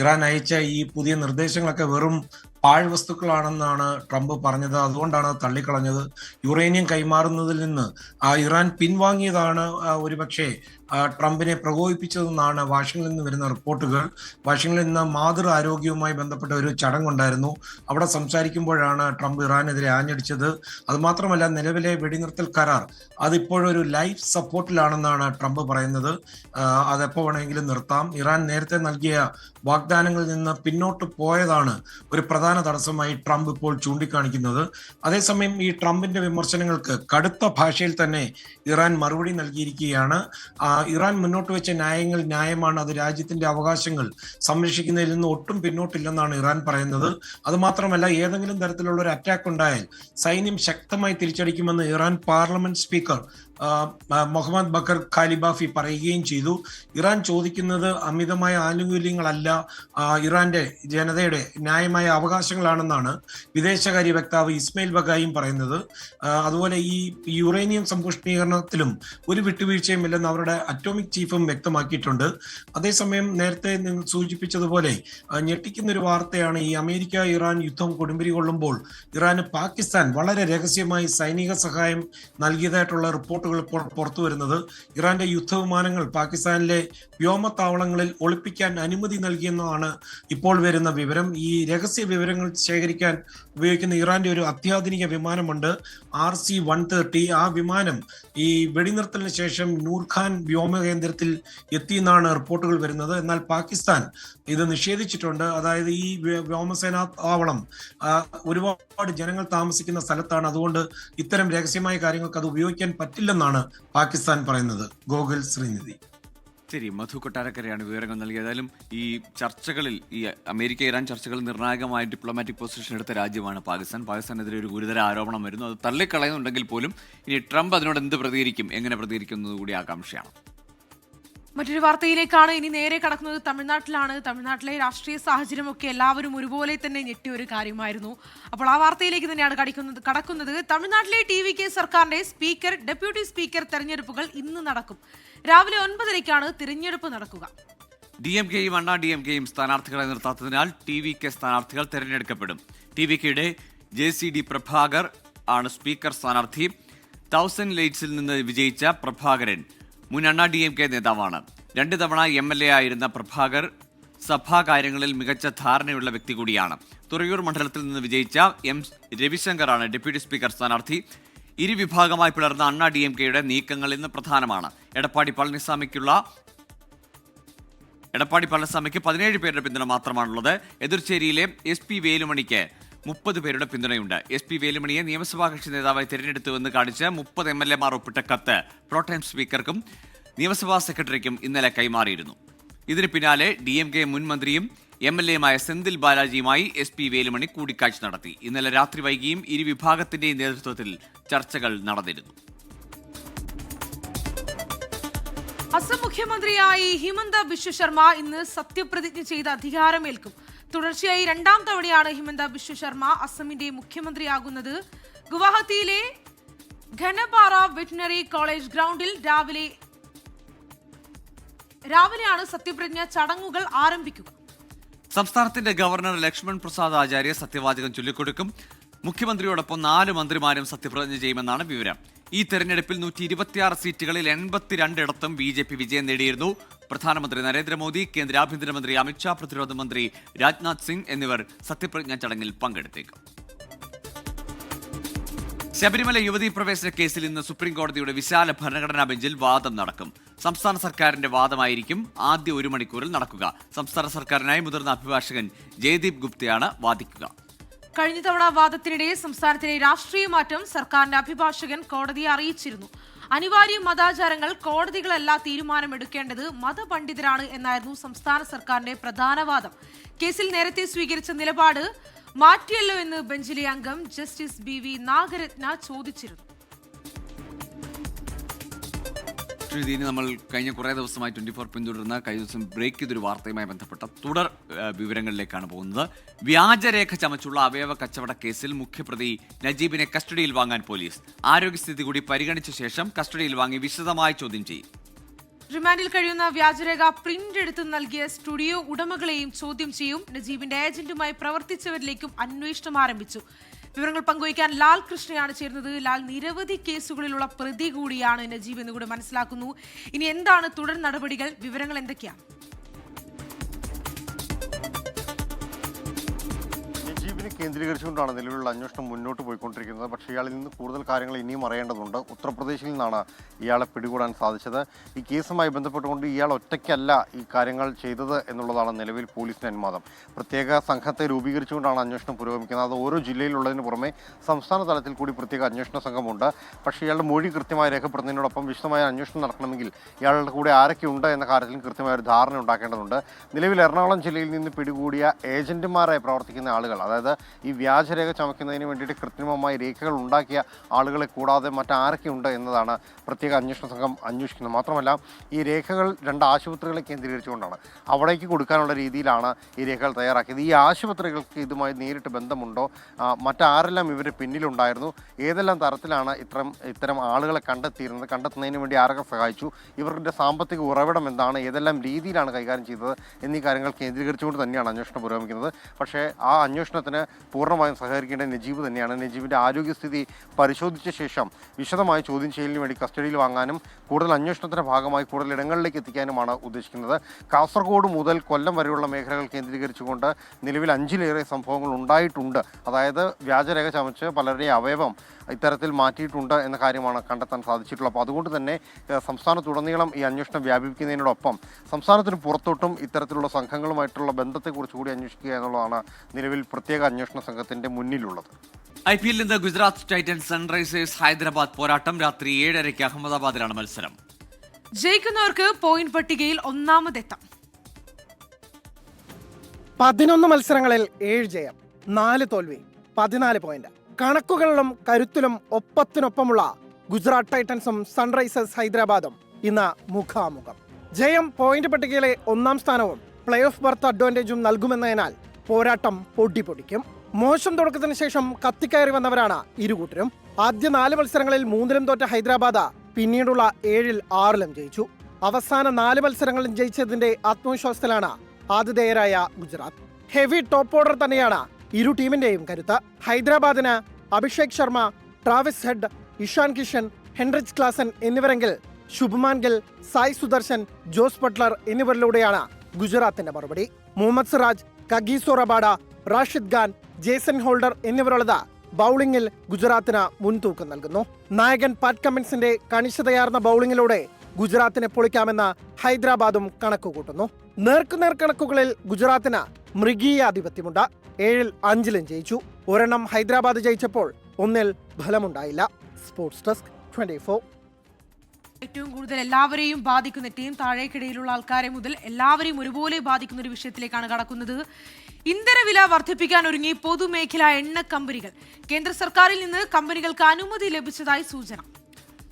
ഇറാൻ അയച്ച ഈ പുതിയ നിർദ്ദേശങ്ങളൊക്കെ വെറും പാഴ്വസ്തുക്കളാണെന്നാണ് ട്രംപ് പറഞ്ഞത്. അതുകൊണ്ടാണ് തള്ളിക്കളഞ്ഞത്. യുറേനിയം കൈമാറുന്നതിൽ നിന്ന് ഇറാൻ പിൻവാങ്ങിയതാണ് ഒരുപക്ഷെ ട്രംപിനെ പ്രകോപിപ്പിച്ചതെന്നാണ് വാഷിംഗ്ടണിൽ നിന്ന് വരുന്ന റിപ്പോർട്ടുകൾ. വാഷിംഗ്ടണിൽ നിന്ന് മാതൃ ആരോഗ്യവുമായി ബന്ധപ്പെട്ട ഒരു ചടങ്ങുണ്ടായിരുന്നു. അവിടെ സംസാരിക്കുമ്പോഴാണ് ട്രംപ് ഇറാനെതിരെ ആഞ്ഞടിച്ചത്. അതുമാത്രമല്ല, നിലവിലെ വെടിനിർത്തൽ കരാർ അതിപ്പോഴൊരു ലൈഫ് സപ്പോർട്ടിലാണെന്നാണ് ട്രംപ് പറയുന്നത്. അതെപ്പോ വേണമെങ്കിലും നിർത്താം. ഇറാൻ നേരത്തെ നൽകിയ വാഗ്ദാനങ്ങളിൽ നിന്ന് പിന്നോട്ട് പോയതാണ് ഒരു പ്രധാന തടസ്സമായി ട്രംപ് ഇപ്പോൾ ചൂണ്ടിക്കാണിക്കുന്നത്. അതേസമയം ഈ ട്രംപിന്റെ വിമർശനങ്ങൾക്ക് കടുത്ത ഭാഷയിൽ തന്നെ ഇറാൻ മറുപടി നൽകിയിരിക്കുകയാണ്. ഇറാൻ മുന്നോട്ട് വെച്ച ന്യായങ്ങൾ ന്യായമാണ്. അത് രാജ്യത്തിന്റെ അവകാശങ്ങൾ സംരക്ഷിക്കുന്നതിൽ നിന്ന് ഒട്ടും പിന്നോട്ടില്ലെന്നാണ് ഇറാൻ പറയുന്നത്. അതുമാത്രമല്ല, ഏതെങ്കിലും തരത്തിലുള്ള ഒരു അറ്റാക്ക് ഉണ്ടായാൽ സൈന്യം ശക്തമായി തിരിച്ചടിക്കുമെന്ന് Iran parliament speaker Mohammad Bagher Ghalibaf പറയുകയും ചെയ്തു. ഇറാൻ ചോദിക്കുന്നത് അമിതമായ ആനുകൂല്യങ്ങളല്ല, ഇറാന്റെ ജനതയുടെ ന്യായമായ അവകാശങ്ങളാണെന്നാണ് വിദേശകാര്യ വക്താവ് ഇസ്മയിൽ ബഗായും പറയുന്നത്. അതുപോലെ ഈ യുറേനിയം സമ്പുഷ്ടീകരണത്തിലും ഒരു വിട്ടുവീഴ്ചയും ഇല്ലെന്ന് അവരുടെ അറ്റോമിക് ചീഫും വ്യക്തമാക്കിയിട്ടുണ്ട്. അതേസമയം നേരത്തെ നിങ്ങൾ സൂചിപ്പിച്ചതുപോലെ ഞെട്ടിക്കുന്ന ഒരു വാർത്തയാണ് ഈ അമേരിക്ക ഇറാൻ യുദ്ധം കൊടുമ്പിരി കൊള്ളുമ്പോൾ ഇറാന് പാകിസ്ഥാൻ വളരെ രഹസ്യമായി സൈനിക സഹായം നൽകിയതായിട്ടുള്ള റിപ്പോർട്ടുകൾ ഇപ്പോൾ പുറത്തു വരുന്നത്. ഇറാന്റെ യുദ്ധവിമാനങ്ങൾ പാകിസ്ഥാനിലെ വ്യോമത്താവളങ്ങളിൽ ഒളിപ്പിക്കാൻ അനുമതി നൽകിയെന്നാണ് ഇപ്പോൾ വരുന്ന വിവരം. ഈ രഹസ്യ വിവരങ്ങൾ ശേഖരിക്കാൻ ഉപയോഗിക്കുന്ന ഇറാന്റെ ഒരു അത്യാധുനിക വിമാനമുണ്ട്, RC-130. ആ വിമാനം ഈ വെടിനിർത്തലിന് ശേഷം നൂർഖാൻ വ്യോമ കേന്ദ്രത്തിൽ എത്തിയെന്നാണ് റിപ്പോർട്ടുകൾ വരുന്നത്. എന്നാൽ പാകിസ്ഥാൻ ഇത് നിഷേധിച്ചിട്ടുണ്ട്. അതായത് ഈ വ്യോമസേനാ താവളം ഒരുപാട് ജനങ്ങൾ താമസിക്കുന്ന സ്ഥലത്താണ്. അതുകൊണ്ട് ഇത്തരം രഹസ്യമായ കാര്യങ്ങൾക്ക് അത് ഉപയോഗിക്കാൻ പറ്റില്ലെന്നാണ് പാകിസ്ഥാൻ പറയുന്നത്. ഗോകുൽ, ശ്രീനിധി. ശരി, മധു കൊട്ടാരക്കരയാണ് വിവരങ്ങൾ നൽകിയത്. ഏതായാലും ഈ ചർച്ചകളിൽ, ഈ അമേരിക്ക ഇറാൻ ചർച്ചകളിൽ നിർണായകമായ ഡിപ്ലോമാറ്റിക് പൊസിഷൻ എടുത്ത രാജ്യമാണ് പാകിസ്ഥാൻ. പാകിസ്ഥാനെതിരെ ഒരു ഗുരുതര ആരോപണം വരുന്നു. അത് തള്ളിക്കളയുന്നുണ്ടെങ്കിൽ പോലും ഇനി ട്രംപ് അതിനോട് എന്ത് പ്രതികരിക്കും, എങ്ങനെ പ്രതികരിക്കും എന്നതുകൂടി ആകാംക്ഷയാണ്. മറ്റൊരു വാർത്തയിലേക്കാണ് ഇനി നേരെ കടക്കുന്നത്. തമിഴ്നാട്ടിലാണ്. തമിഴ്നാട്ടിലെ രാഷ്ട്രീയ സാഹചര്യമൊക്കെ എല്ലാവരും ഒരുപോലെ തന്നെ ഞെട്ടിയ ഒരു കാര്യമായിരുന്നു. അപ്പോൾ ആ വാർത്തയിലേക്ക് തന്നെയാണ് കടക്കുന്നത്. തമിഴ്നാട്ടിലെ TVK സർക്കാരിന്റെ സ്പീക്കർ, ഡെപ്യൂട്ടി സ്പീക്കർ തെരഞ്ഞെടുപ്പുകൾ ഇന്ന് നടക്കും. രാവിലെ 9:00-ക്കാണ് തിരഞ്ഞെടുപ്പ് നടക്കുക. DMK-യും അണ്ണാ DMK-യും സ്ഥാനാർത്ഥികളെ നിർത്താത്തതിനാൽ TVK സ്ഥാനാർത്ഥികൾ തെരഞ്ഞെടുക്കപ്പെടും. TVK-യുടെ JCD പ്രഭാകർ ആണ് സ്പീക്കർ സ്ഥാനാർത്ഥി. 1000 ലൈറ്റ്സിൽ നിന്ന് വിജയിച്ച പ്രഭാകരൻ മുൻ അണ്ണാ DMK നേതാവാണ്. 2 തവണ MLA ആയിരുന്ന പ്രഭാകർ സഭാ കാര്യങ്ങളിൽ മികച്ച ധാരണയുള്ള വ്യക്തി കൂടിയാണ്. തുറയൂർ മണ്ഡലത്തിൽ നിന്ന് വിജയിച്ച M രവിശങ്കറാണ് ഡെപ്യൂട്ടി സ്പീക്കർ സ്ഥാനാർത്ഥി. ഇരുവിഭാഗമായി പിളർന്ന അണ്ണാ DMK-യുടെ നീക്കങ്ങൾ ഇന്ന് പ്രധാനമാണ്. എടപ്പാടി പളനിസ്വാമിക്ക് 17 പേരുടെ പിന്തുണ മാത്രമാണുള്ളത്. എതിർച്ചേരിയിലെ SP വേലുമണിക്ക് 30 പേരുടെ പിന്തുണയുണ്ട്. SP വേലുമണിയെ നിയമസഭാ കക്ഷി നേതാവായി തിരഞ്ഞെടുത്തുവെന്ന് കാണിച്ച് 30 MLA-മാർ ഒപ്പിട്ട കത്ത് പ്രോടൈം സ്പീക്കർക്കും നിയമസഭാ സെക്രട്ടറിക്കും ഇന്നലെ കൈമാറിയിരുന്നു. ഇതിന് പിന്നാലെ DMK മുൻ മന്ത്രിയും MLA-യുമായ സെന്തിൽ ബാലാജിയുമായി SP വേലുമണി കൂടിക്കാഴ്ച നടത്തി. ഇന്നലെ രാത്രി വൈകിയും ഇരുവിഭാഗത്തിന്റെയും നേതൃത്വത്തിൽ ചർച്ചകൾ നടന്നിരുന്നു. അസം മുഖ്യമന്ത്രിയായി ഹിമന്ത ബിശ്വ ശർമ്മ ഇന്ന് സത്യപ്രതിജ്ഞ ചെയ്ത് അധികാരമേൽക്കും. തുടർച്ചയായി 2ാം തവണയാണ് ഹിമന്ത ബിശ്വ ശർമ്മ അസമിന്റെ മുഖ്യമന്ത്രിയാകുന്നത്. ഗുവാഹത്തിയിലെ ഘനപാറ വെറ്റിനറി കോളേജ് ഗ്രൗണ്ടിൽ രാവിലെയാണ് സത്യപ്രതിജ്ഞ ചടങ്ങുകൾ ആരംഭിക്കുക. സംസ്ഥാനത്തിന്റെ ഗവർണർ ലക്ഷ്മൺ പ്രസാദ് ആചാര്യ സത്യവാചകം ചൊല്ലിക്കൊടുക്കും. മുഖ്യമന്ത്രിയോടൊപ്പം 4 മന്ത്രിമാരും സത്യപ്രതിജ്ഞ ചെയ്യുമെന്നാണ് വിവരം. ഈ തെരഞ്ഞെടുപ്പിൽ 126 സീറ്റുകളിൽ 82 BJP വിജയം നേടിയിരുന്നു. പ്രധാനമന്ത്രി നരേന്ദ്രമോദി, കേന്ദ്ര ആഭ്യന്തരമന്ത്രി അമിത്ഷാ, പ്രതിരോധ മന്ത്രി രാജ്നാഥ് സിംഗ് എന്നിവർ സത്യപ്രതിജ്ഞാ ചടങ്ങിൽ പങ്കെടുത്തേക്കും. ശബരിമല യുവതീ പ്രവേശന കേസിൽ ഇന്ന് സുപ്രീം കോടതിയുടെ വിശാല ഭരണഘടനാ ബെഞ്ചിൽ വാദം നടക്കും. സംസ്ഥാന സർക്കാരിന്റെ വാദമായിരിക്കും ആദ്യ 1 മണിക്കൂറിൽ നടക്കുക. സംസ്ഥാന സർക്കാരിനായി മുതിർന്ന അഭിഭാഷകൻ ജയദീപ് ഗുപ്തയാണ് വാദിക്കുക. കഴിഞ്ഞ തവണ വാദത്തിനിടെ സംസ്ഥാനത്തിലെ രാഷ്ട്രീയ മാറ്റം സർക്കാരിന്റെ അഭിഭാഷകൻ കോടതിയെ അറിയിച്ചിരുന്നു. അനിവാര്യ മതാചാരങ്ങൾ കോടതികളല്ല തീരുമാനമെടുക്കേണ്ടത്, മതപണ്ഡിതരാണ് എന്നായിരുന്നു സംസ്ഥാന സർക്കാരിന്റെ പ്രധാന വാദം. കേസിൽ നേരത്തെ സ്വീകരിച്ച നിലപാട് മാറ്റിയല്ലോ എന്ന് ബെഞ്ചിലെ അംഗം ജസ്റ്റിസ് BV നാഗരത്ന ചോദിച്ചിരുന്നു. ഇനി നമ്മൾ കഴിഞ്ഞ കുറേ ദിവസമായി 24 പിന്തുടർന്ന കഴിഞ്ഞ ദിവസം ബ്രേക്ക് ചെയ്തൊരു വാർത്തയുമായി ബന്ധപ്പെട്ട തുടർ വിവരങ്ങളിലേക്കാണ് പോകുന്നത്. വ്യാജരേഖ ചമച്ചുള്ള അവയവ കച്ചവട കേസിൽ മുഖ്യപ്രതി നജീബിനെ കസ്റ്റഡിയിൽ വാങ്ങാൻ പോലീസ്. ആരോഗ്യസ്ഥിതി കൂടി പരിഗണിച്ച ശേഷം കസ്റ്റഡിയിൽ വാങ്ങി വിശദമായി ചോദ്യം ചെയ്യും. റിമാൻഡിൽ കഴിയുന്ന വ്യാജരേഖ പ്രിന്റ് എടുത്ത് നൽകിയ സ്റ്റുഡിയോ ഉടമകളെയും ചോദ്യം ചെയ്യും. നജീബിന്റെ ഏജന്റുമായി പ്രവർത്തിച്ചവരിലേക്കും അന്വേഷണം ആരംഭിച്ചു. വിവരങ്ങൾ പങ്കുവയ്ക്കാൻ ലാൽ കൃഷ്ണയാണ് ചേരുന്നത്. ലാൽ, നിരവധി കേസുകളിലുള്ള പ്രതി കൂടിയാണ് നജീബ് എന്ന് കൂടി മനസ്സിലാക്കുന്നു. ഇനി എന്താണ് തുടർ നടപടികൾ? വിവരങ്ങൾ എന്തൊക്കെയാണ്? നജീബിനെ കേന്ദ്രീകരിച്ചുകൊണ്ടാണ് നിലവിലുള്ള അന്വേഷണം മുന്നോട്ട് പോയിക്കൊണ്ടിരിക്കുന്നത്. പക്ഷേ ഇയാളിൽ നിന്ന് കൂടുതൽ കാര്യങ്ങൾ ഇനിയും അറിയേണ്ടതുണ്ട്. ഉത്തർപ്രദേശിൽ നിന്നാണ് ഇയാളെ പിടികൂടാൻ സാധിച്ചത്. ഈ കേസുമായി ബന്ധപ്പെട്ടുകൊണ്ട് ഇയാൾ ഒറ്റയ്ക്കല്ല ഈ കാര്യങ്ങൾ ചെയ്തത് എന്നുള്ളതാണ് നിലവിൽ പോലീസിന്റെ അനുമാനം. പ്രത്യേക സംഘത്തെ രൂപീകരിച്ചുകൊണ്ടാണ് അന്വേഷണം പുരോഗമിക്കുന്നത്. അത് ഓരോ ജില്ലയിലുള്ളതിന് പുറമെ സംസ്ഥാന തലത്തിൽ കൂടി പ്രത്യേക അന്വേഷണ സംഘമുണ്ട്. പക്ഷേ ഇയാളുടെ മൊഴി കൃത്യമായി രേഖപ്പെടുത്തുന്നതിനോടൊപ്പം വിശദമായ അന്വേഷണം നടക്കണമെങ്കിൽ ഇയാളുടെ കൂടെ ആരൊക്കെ ഉണ്ട് എന്ന കാര്യത്തിലും കൃത്യമായ ഒരു ധാരണ ഉണ്ടാക്കേണ്ടതുണ്ട്. നിലവിൽ എറണാകുളം ജില്ലയിൽ നിന്ന് പിടികൂടിയ ഏജന്റുമാരായി പ്രവർത്തിക്കുന്ന ആളുകൾ, അതായത് ഈ വ്യാജരേഖ ചമയ്ക്കുന്നതിന് വേണ്ടിയിട്ട് കൃത്രിമമായി രേഖകൾ ഉണ്ടാക്കിയ ആളുകളെ കൂടാതെ മറ്റാരൊക്കെ ഉണ്ട് എന്നതാണ് പ്രത്യേക അന്വേഷണ സംഘം അന്വേഷിക്കുന്നത്. മാത്രമല്ല ഈ രേഖകൾ 2 ആശുപത്രികളെ കേന്ദ്രീകരിച്ചുകൊണ്ടാണ്, അവിടേക്ക് കൊടുക്കാനുള്ള രീതിയിലാണ് ഈ രേഖകൾ തയ്യാറാക്കിയത്. ഈ ആശുപത്രികൾക്ക് ഇതുമായി നേരിട്ട് ബന്ധമുണ്ടോ, മറ്റാരെല്ലാം ഇവർ പിന്നിലുണ്ടായിരുന്നു, ഏതെല്ലാം തരത്തിലാണ് ഇത്തരം ആളുകളെ കണ്ടെത്തുന്നതിന് വേണ്ടി ആരൊക്കെ സഹായിച്ചു, ഇവരുടെ സാമ്പത്തിക ഉറവിടം എന്താണ്, ഏതെല്ലാം രീതിയിലാണ് കൈകാര്യം ചെയ്തത് എന്നീ കാര്യങ്ങൾ കേന്ദ്രീകരിച്ചുകൊണ്ട് തന്നെയാണ് അന്വേഷണം പുരോഗമിക്കുന്നത്. പക്ഷേ ആ അന്വേഷണത്തിന് പൂർണ്ണമായും സഹകരിക്കേണ്ട നജീബ് തന്നെയാണ്. നജീബിൻ്റെ ആരോഗ്യസ്ഥിതി പരിശോധിച്ച ശേഷം വിശദമായ ചോദ്യം ചെയ്യലിന് വേണ്ടി കസ്റ്റഡിയിൽ വാങ്ങാനും കൂടുതൽ അന്വേഷണത്തിന്റെ ഭാഗമായി കൂടുതൽ ഇടങ്ങളിലേക്ക് എത്തിക്കാനുമാണ് ഉദ്ദേശിക്കുന്നത്. കാസർഗോഡ് മുതൽ കൊല്ലം വരെയുള്ള മേഖലകൾ കേന്ദ്രീകരിച്ചുകൊണ്ട് നിലവിൽ 5-ലേറെ സംഭവങ്ങൾ ഉണ്ടായിട്ടുണ്ട്. അതായത് വ്യാജരേഖ ചമച്ച് പലരുടെയും അവയവം ഇത്തരത്തിൽ മാറ്റിയിട്ടുണ്ട് എന്ന കാര്യമാണ് കണ്ടെത്താൻ സാധിച്ചിട്ടുള്ളത്. അപ്പോൾ അതുകൊണ്ട് തന്നെ സംസ്ഥാനത്തുടനീളം ഈ അന്വേഷണം വ്യാപിപ്പിക്കുന്നതിനോടൊപ്പം സംസ്ഥാനത്തിന് പുറത്തോട്ടും ഇത്തരത്തിലുള്ള സംഘങ്ങളുമായിട്ടുള്ള ബന്ധത്തെക്കുറിച്ച് കൂടി അന്വേഷിക്കുക എന്നുള്ളതാണ് നിലവിൽ പ്രത്യേക അന്വേഷണ സംഘത്തിന്റെ മുന്നിലുള്ളത്. IPL നിന്ന് ഗുജറാത്ത് ടൈറ്റൻസ് സൺറൈസേഴ്സ് ഹൈദരാബാദ് പോരാട്ടം രാത്രി 7:30 അഹമ്മദാബാദിലാണ് മത്സരം. ജയിക്കുന്നവർക്ക് പോയിന്റ് പട്ടികയിൽ ഒന്നാമതെത്താം. 11 മത്സരങ്ങളിൽ 7 ജയം, 4 തോൽവി, 14 പോയിന്റ്. കണക്കുകളിലും കരുത്തിലും ഒപ്പത്തിനൊപ്പമുള്ള ഗുജറാത്ത് ടൈറ്റൻസും സൺറൈസേഴ്സ് ഹൈദരാബാദും ഇന്ന് മുഖാമുഖം. ജയം പോയിന്റ് പട്ടികയിലെ 1-ാം സ്ഥാനവും പ്ലേ ഓഫ് ബർത്ത് അഡ്വാൻറ്റേജും നൽകുമെന്നതിനാൽ പോരാട്ടം പൊടിപൊടിക്കും. മോശം തുടക്കത്തിന് ശേഷം കത്തിക്കയറി വന്നവരാണ് ഇരുകൂട്ടരും. ആദ്യ 4 മത്സരങ്ങളിൽ 3-ലും തോറ്റ ഹൈദരാബാദ് പിന്നീടുള്ള 7-ൽ 6-ലും ജയിച്ചു. അവസാന 4 മത്സരങ്ങളും ജയിച്ചതിന്റെ ആത്മവിശ്വാസത്തിലാണ് ആതിഥേയരായ ഗുജറാത്ത്. ഹെവി ടോപ്പ് ഓർഡർ തന്നെയാണ് ഇരു ടീമിന്റെയും കരുത്ത്. ഹൈദരാബാദിന് Abhishek Sharma, Travis Head, Ishan Kishan, Heinrich Klaasen എന്നിവരെങ്കിൽ ശുഭ്മാൻ ഗിൽ, സായ് സുദർശൻ, ജോസ് ബട്ട്ലർ എന്നിവരിലൂടെയാണ് ഗുജറാത്തിന്റെ മറുപടി. Mohammed Siraj, Kagiso Rabada, Rashid Khan, Jason Holder എന്നിവരുള്ളത് ബൌളിംഗിൽ ഗുജറാത്തിന് മുൻതൂക്കം നൽകുന്നു. നായകൻ പാറ്റ് കമ്മിൻസിന്റെ കണിശതയാർന്ന ബൌളിംഗിലൂടെ ഗുജറാത്തിനെ പൊളിക്കാമെന്ന് ഹൈദരാബാദും കണക്കുകൂട്ടുന്നു. നേർക്കുനേർ കണക്കുകളിൽ ഗുജറാത്തിന് മൃഗീയ ആധിപത്യമുണ്ട്. 7-ൽ 5-ലും ജയിച്ചു. ഒരെണ്ണം ഹൈദരാബാദ് ജയിച്ചപ്പോൾ 1-ൽ ഫലമുണ്ടായില്ല. Sports desk 24. ഏറ്റവും കൂടുതൽ എല്ലാവരെയും ബാധിക്കുന്ന ടീം താഴേക്കിടയിലുള്ള ആൾക്കാരെ മുതൽ എല്ലാവരെയും ഒരുപോലെ ബാധിക്കുന്ന ഒരു വിഷയത്തിലേക്കാണ് കടക്കുന്നത്. ഇന്ധനവില വർദ്ധിപ്പിക്കാൻ ഒരുങ്ങി പൊതുമേഖലാ എണ്ണ കമ്പനികൾ. കേന്ദ്ര സർക്കാരിൽ നിന്ന് കമ്പനികൾക്ക് അനുമതി ലഭിച്ചതായി സൂചന.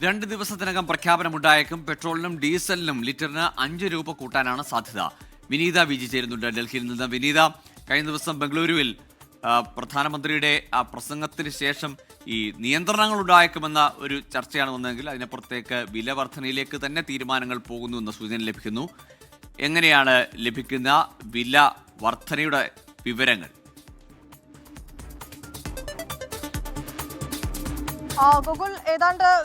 2 ദിവസത്തിനകം പ്രഖ്യാപനമുണ്ടായേക്കും. പെട്രോളിനും ഡീസലിനും ലിറ്ററിന് 5 രൂപ കൂട്ടാനാണ് സാധ്യത. വിനീത വിജി ചേരുന്നുണ്ട് ഡൽഹിയിൽ നിന്ന്. വിനീത, കഴിഞ്ഞ ദിവസം ബംഗളൂരുവിൽ പ്രധാനമന്ത്രിയുടെ ആ പ്രസംഗത്തിന് ശേഷം ഈ നിയന്ത്രണങ്ങൾ ഉണ്ടായേക്കുമെന്ന ഒരു ചർച്ചയാണ് വന്നതെങ്കിൽ അതിനപ്പുറത്തേക്ക് വില വർധനയിലേക്ക് തന്നെ തീരുമാനങ്ങൾ പോകുന്നു എന്ന സൂചന ലഭിക്കുന്നു. എങ്ങനെയാണ് ലഭിക്കുന്ന വില വർധനയുടെ വിവരങ്ങൾ?